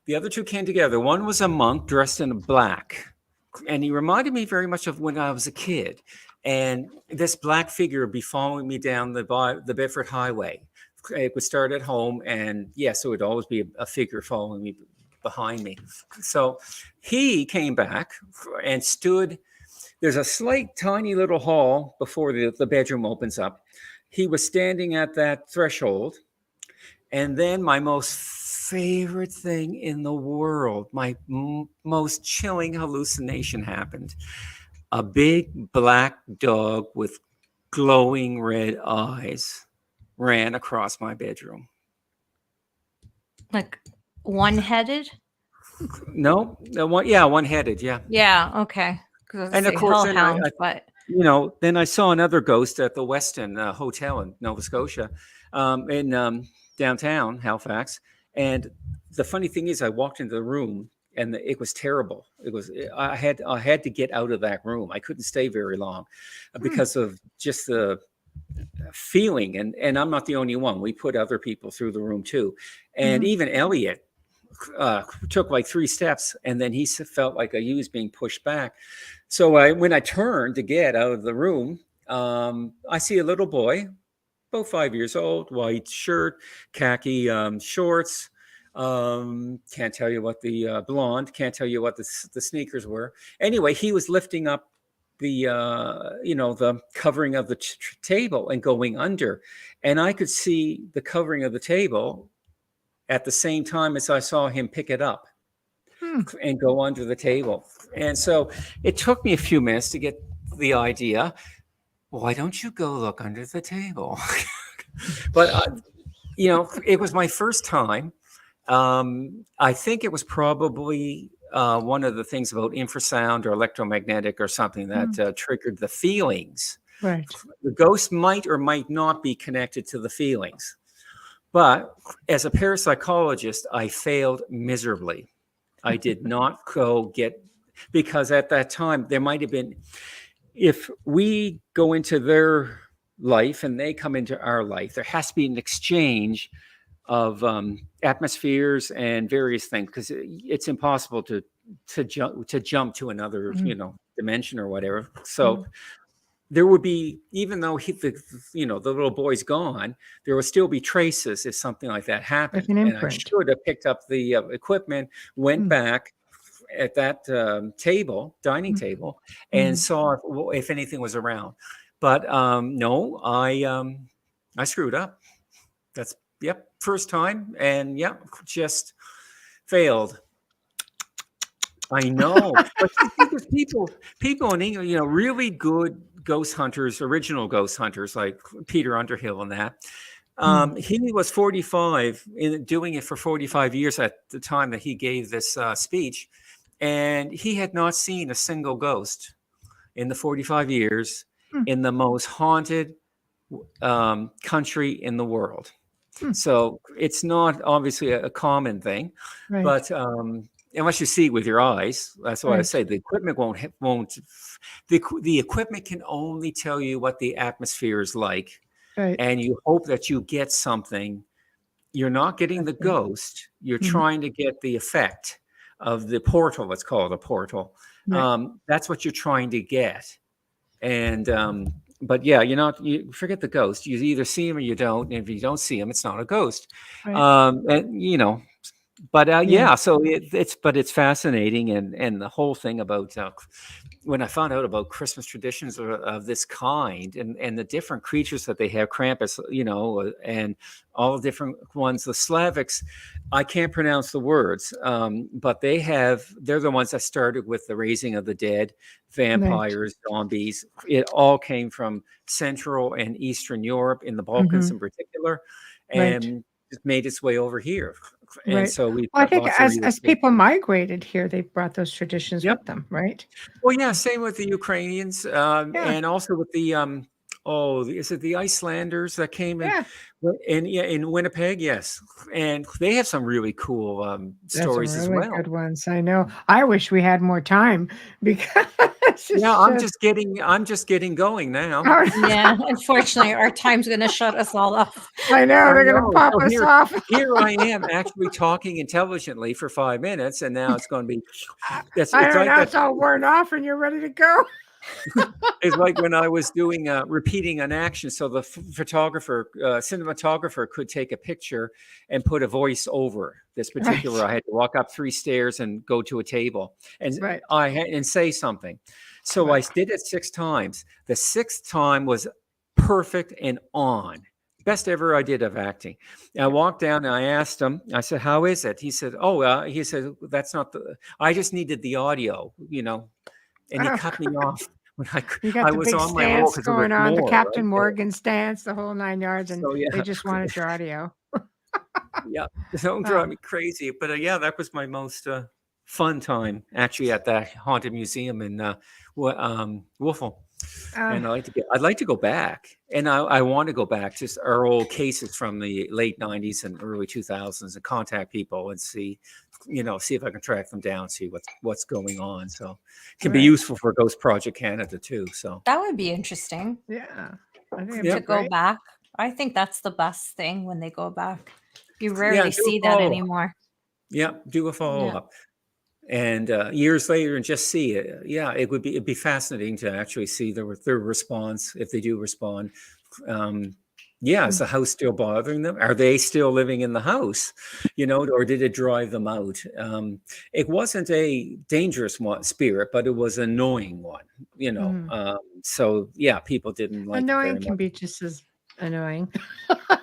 The other two came together. One was a monk dressed in black, and he reminded me very much of when I was a kid. And this black figure would be following me down the Bedford Highway. It would start at home, and so it would always be a figure following me behind me. So he came back and stood. There's a slight, tiny little hall before the bedroom opens up. He was standing at that threshold, and then my most favorite thing in the world, my most chilling hallucination happened. A big black dog with glowing red eyes ran across my bedroom. Like one-headed? No, one-headed, yeah. Yeah, okay. And of course, then I saw another ghost at the Westin Hotel in Nova Scotia, in downtown Halifax. And the funny thing is, I walked into the room, and it was terrible. I had to get out of that room. I couldn't stay very long because of just the feeling. And I'm not the only one. We put other people through the room too. And even Elliot took like 3 steps, and then he felt like he was being pushed back. So when I turned to get out of the room, I see a little boy, about 5 years old, white shirt, khaki shorts. Can't tell you what the blonde, can't tell you what the sneakers were. Anyway, he was lifting up the the covering of the table and going under, and I could see the covering of the table at the same time as I saw him pick it up and go under the table. And so it took me a few minutes to get the idea. Why don't you go look under the table? But it was my first time. I think it was probably one of the things about infrasound or electromagnetic or something that triggered the feelings. Right. The ghost might or might not be connected to the feelings. But as a parapsychologist, I failed miserably. I did not because at that time there might have been, if we go into their life and they come into our life, there has to be an exchange of atmospheres and various things, because it's impossible to jump to another dimension or whatever. So there would be, even though the little boy's gone, there will still be traces if something like that happened. Like an and imprint. I should have picked up the equipment, went back at that dining table, and saw if anything was around. But no, I screwed up. That's first time, and just failed. I know, but because people in England, really good ghost hunters, original ghost hunters like Peter Underhill and that. He was 45 in doing it for 45 years at the time that he gave this speech, and he had not seen a single ghost in the 45 years in the most haunted country in the world. So it's not obviously a common thing, right. But unless you see it with your eyes, that's why I say the equipment won't. The equipment can only tell you what the atmosphere is like, right. And you hope that you get something. You're not getting the ghost. You're trying to get the effect of the portal. Let's call it a portal. Right. That's what you're trying to get, and. But you forget the ghost. You either see him or you don't. And if you don't see him, it's not a ghost. Right. And But yeah, so it's fascinating, and the whole thing about when I found out about Christmas traditions of this kind, and the different creatures that they have, Krampus, and all the different ones, the Slavics, I can't pronounce the words, but they're the ones that started with the raising of the dead, vampires, zombies. It all came from Central and Eastern Europe, in the Balkans in particular, and it made its way over here. And so I think as people migrated here, they brought those traditions with them, right? Well, yeah, same with the Ukrainians, and also with the is it the Icelanders that came in? In Winnipeg? Yes, and they have some really cool stories as well. Good ones, I know. I wish we had more time because I'm just getting going now. Yeah, unfortunately, our time's going to shut us all off. I know they're going to pop us off. Here I am actually talking intelligently for 5 minutes, and now it's going to be. It's all worn off, and you're ready to go. It's like when I was doing repeating an action, so the cinematographer could take a picture and put a voice over this particular. I had to walk up 3 stairs and go to a table and say something. So I did it 6 times. The 6th time was perfect and on. Best ever I did of acting. I walked down and I asked him, I said, "How is it?" He said, he said, "That's not I just needed the audio, And he cut me off when I was on my roll, going on, the Captain Morgan stance, the whole 9 yards, and they just wanted your audio. Yeah, don't drive me crazy. But that was my most fun time actually at that haunted museum in Wolfville. And I'd like to go back, and I want to go back to our old cases from the late 90s and early 2000s and contact people and see if I can track them down, see what's going on. So it can be useful for Ghost Project Canada too. So that would be interesting. Yeah. To go back. I think that's the best thing when they go back. You rarely see that anymore. Yeah, do a follow-up. And years later, and just see it. Yeah, it'd be fascinating to actually see their response if they do respond. Is the house still bothering them? Are they still living in the house? Or did it drive them out? It wasn't a dangerous spirit, but it was an annoying one. So people didn't like. Annoying it can be just as annoying.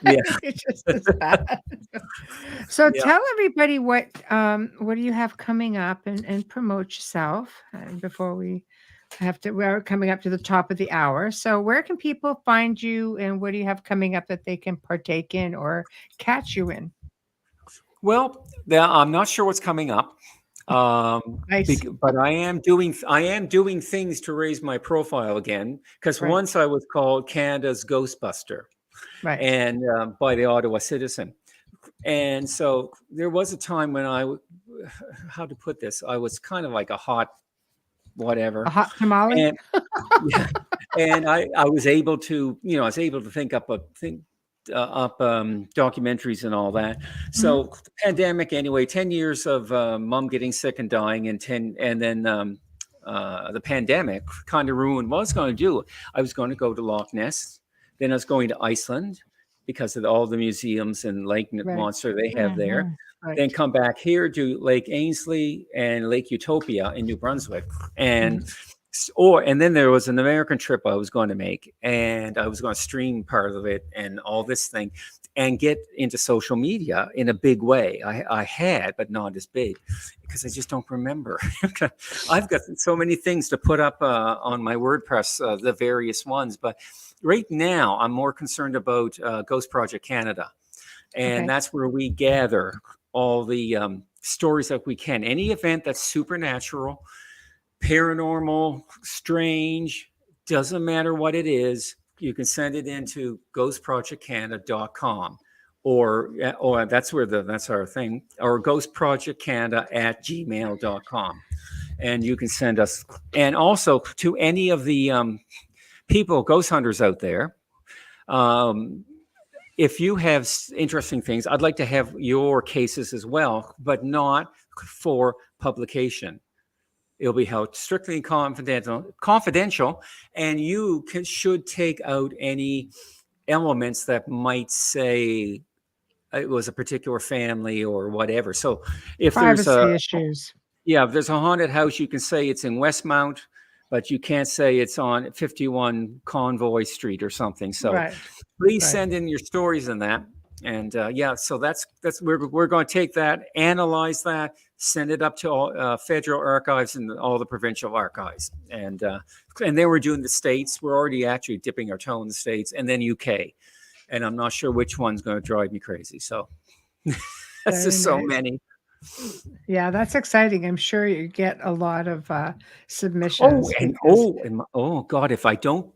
It's just as bad. So tell everybody what do you have coming up, and promote yourself before we're coming up to the top of the hour. So where can people find you, and what do you have coming up that they can partake in or catch you in? Well, I'm not sure what's coming up. Nice. But I am doing things to raise my profile again, because once I was called Canada's Ghostbuster, and by the Ottawa Citizen, and so there was a time when how to put this, I was kind of like a hot tamale, and I was able to think up documentaries and all that. So the pandemic, anyway, 10 years of mom getting sick and dying, and then the pandemic kind of ruined what I was going to do. I was going to go to Loch Ness, then I was going to Iceland because of all the museums and Lake Monster they have there. Then come back here to Lake Ainsley and Lake Utopia in New Brunswick, and then there was an American trip I was going to make, and I was going to stream part of it and all this thing, and get into social media in a big way. I had, but not as big, because I just don't remember. I've got so many things to put up on my WordPress, the various ones, but right now I'm more concerned about Ghost Project Canada, and that's where we gather all the stories that we can. Any event that's supernatural, paranormal, strange, doesn't matter what it is, you can send it into ghostprojectcanada.com, or that's our thing, or ghostprojectcanada@gmail.com, and you can send us. And also to any of the people, ghost hunters out there, if you have interesting things, I'd like to have your cases as well, but not for publication. It'll be held strictly confidential, and you should take out any elements that might say it was a particular family or whatever. So if privacy issues. Yeah, if there's a haunted house, you can say it's in Westmount, but you can't say it's on 51 Convoy Street or something. So please send in your stories on that. And so that's we're going to take that, analyze that, send it up to all federal archives and all the provincial archives, and then we're doing the states. We're already actually dipping our toe in the states, and then UK, and I'm not sure which one's going to drive me crazy. So that's just so many. Yeah, that's exciting. I'm sure you get a lot of submissions. Oh God, if I don't,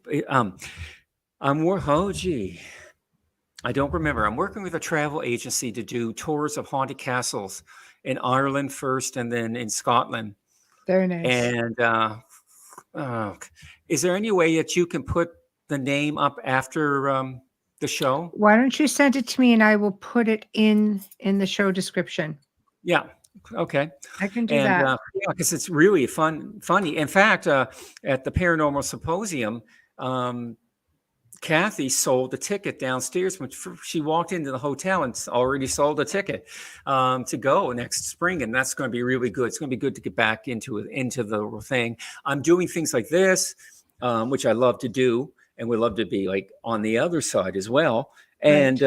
I don't remember. I'm working with a travel agency to do tours of haunted castles in Ireland first, and then in Scotland. Very nice. And is there any way that you can put the name up after the show? Why don't you send it to me, and I will put it in the show description. Yeah. Okay. I can do that. Because it's really funny. In fact, at the Paranormal Symposium, Kathy sold a ticket downstairs when she walked into the hotel and already sold a ticket to go next spring. And that's going to be really good. It's going to be good to get back into the thing. I'm doing things like this, which I love to do and would love to be like on the other side as well. And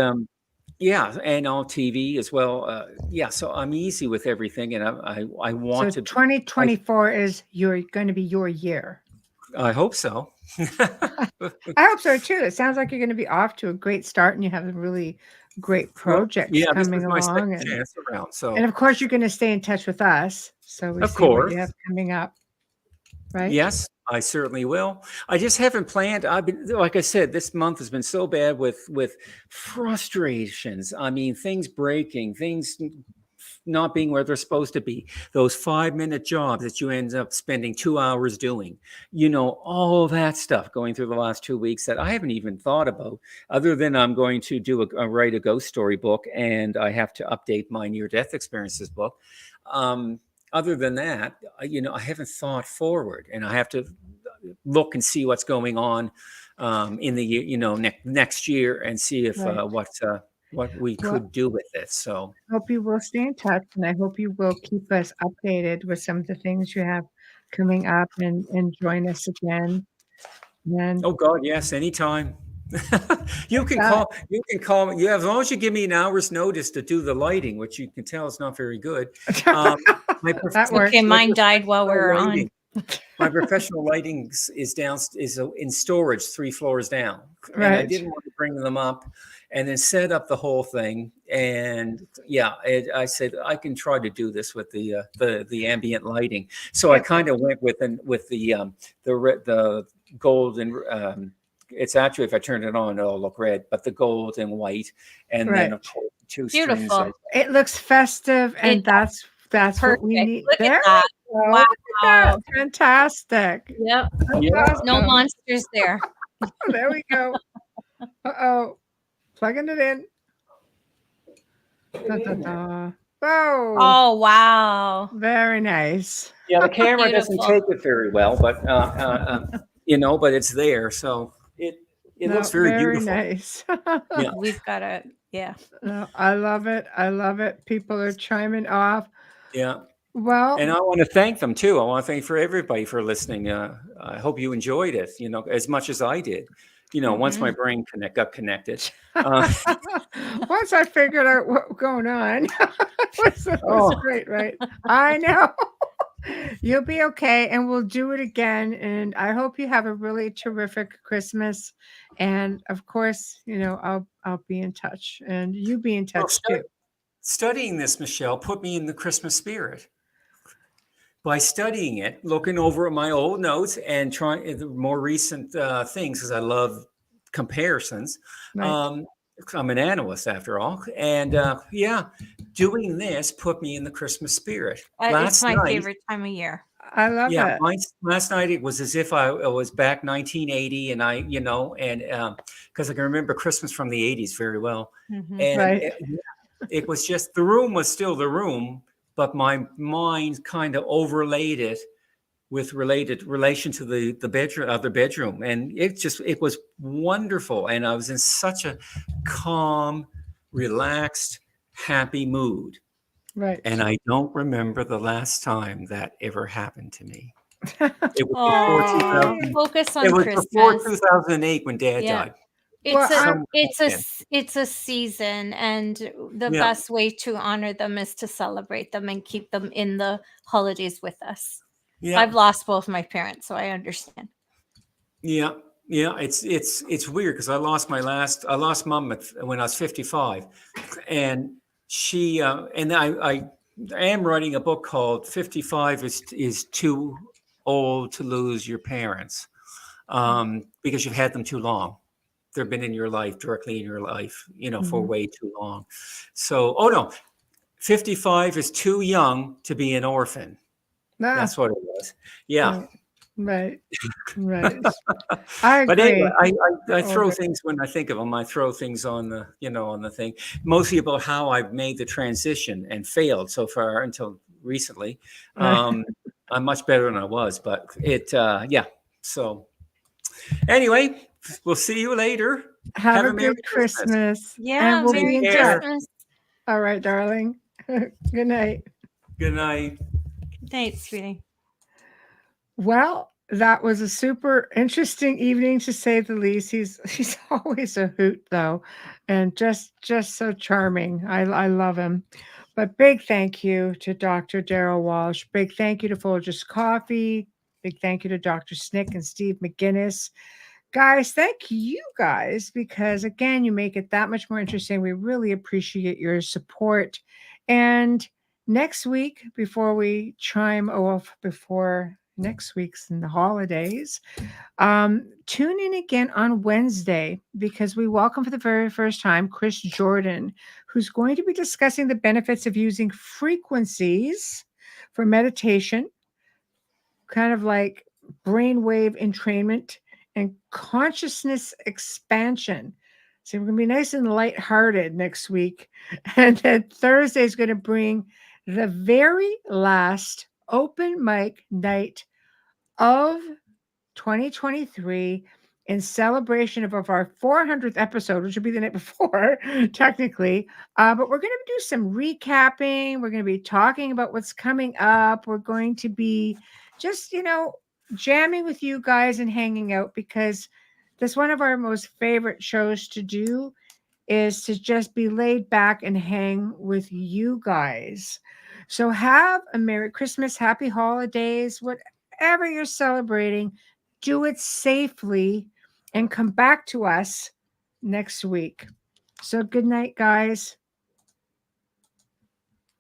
and on TV as well. So I'm easy with everything. And I want to. 2024 is going to be your year. I hope so. I hope so too. It sounds like you're going to be off to a great start, and you have a really great project coming along. And of course, you're going to stay in touch with us. So we see what you have coming up, right? Yes, I certainly will. I just haven't planned. I've been, like I said, this month has been so bad with frustrations. I mean, things breaking, things not being where they're supposed to be, those 5-minute jobs that you end up spending 2 hours doing, all that stuff going through the last 2 weeks that I haven't even thought about, other than I'm going to write a ghost story book, and I have to update my near-death experiences book. Other than that, I haven't thought forward, and I have to look and see what's going on in the year, next year, and see if what we could do with it. So I hope you will stay in touch, and I hope you will keep us updated with some of the things you have coming up, and join us again. And oh God, yes, anytime. You can call me. As long as you give me an hour's notice to do the lighting, which you can tell is not very good. Mine died while we were on. My professional lighting is in storage 3 floors down. And I didn't want to bring them up and then set up the whole thing. And I said I can try to do this with the ambient lighting. So I kind of went with the gold and it's actually, if I turn it on, it'll look red, but the gold and white, and then of course 2 strings. It looks festive, and that's what we need. Look at that. Wow. Look at that. Fantastic. Yep. No monsters there. There we go. Plugging it in. Da, da, da. Whoa. Oh, wow. Very nice. Yeah, the camera doesn't take it very well, but but it's there, so it looks very beautiful. Nice. We've got it. Yeah. No, I love it. I love it. People are chiming off. Yeah. Well, and I want to thank them too. I want to thank everybody for listening. I hope you enjoyed it, as much as I did. Once my brain got connected. Once I figured out what was going on, it was great, right? I know. You'll be okay, and we'll do it again. And I hope you have a really terrific Christmas. And of course, I'll be in touch, and you be in touch too. Studying this, Michelle, put me in the Christmas spirit. By studying it, looking over at my old notes and trying the more recent things, because I love comparisons. Right. I'm an analyst after all. And doing this put me in the Christmas spirit. It's my favorite time of year. I love it. Last night it was as if I was back 1980, and because I can remember Christmas from the 80s very well. Mm-hmm. And it was just, the room was still the room, but my mind kind of overlaid it with relation to the bedroom, other bedroom. And it was wonderful. And I was in such a calm, relaxed, happy mood. Right. And I don't remember the last time that ever happened to me. It was before 2000. Focus on It was Christmas. before 2008 when Dad died. It's a season, and the best way to honor them is to celebrate them and keep them in the holidays with us. Yeah. I've lost both my parents, so I understand. Yeah. It's weird because I lost Mom when I was 55, and she and I am writing a book called 55 is Too Old to Lose Your Parents, because you've had them too long. They've been in your life, directly in your life, for way too long. So, 55 is too young to be an orphan. That's what it was. Yeah. Right. I agree. But anyway, I throw things when I think of them. I throw things on the thing, mostly about how I've made the transition and failed so far until recently. I'm much better than I was, but So anyway, we'll see you later. Have a good Christmas. Yeah, and we'll Merry be in Christmas. All right, darling. Good night. Good night. Good night, sweetie. Well, that was a super interesting evening, to say the least. He's always a hoot, though, and just so charming. I love him. But big thank you to Dr. Darryll Walsh. Big thank you to Folgers Coffee. Big thank you to Dr. Snick and Steve McGinnis. Guys, thank you guys, because again, you make it that much more interesting. We really appreciate your support. And next week, before we chime off before next week's in the holidays, tune in again on Wednesday, because we welcome for the very first time Chris Jordan, who's going to be discussing the benefits of using frequencies for meditation, kind of like brainwave entrainment and consciousness expansion. So we're going to be nice and lighthearted next week. And then Thursday is going to bring the very last open mic night of 2023 in celebration of our 400th episode, which will be the night before, technically. But we're going to do some recapping. We're going to be talking about what's coming up. We're going to be just, jamming with you guys and hanging out, because that's one of our most favorite shows to do, is to just be laid back and hang with you guys. So have a Merry Christmas, Happy Holidays, whatever you're celebrating, do it safely and come back to us next week. So good night, guys.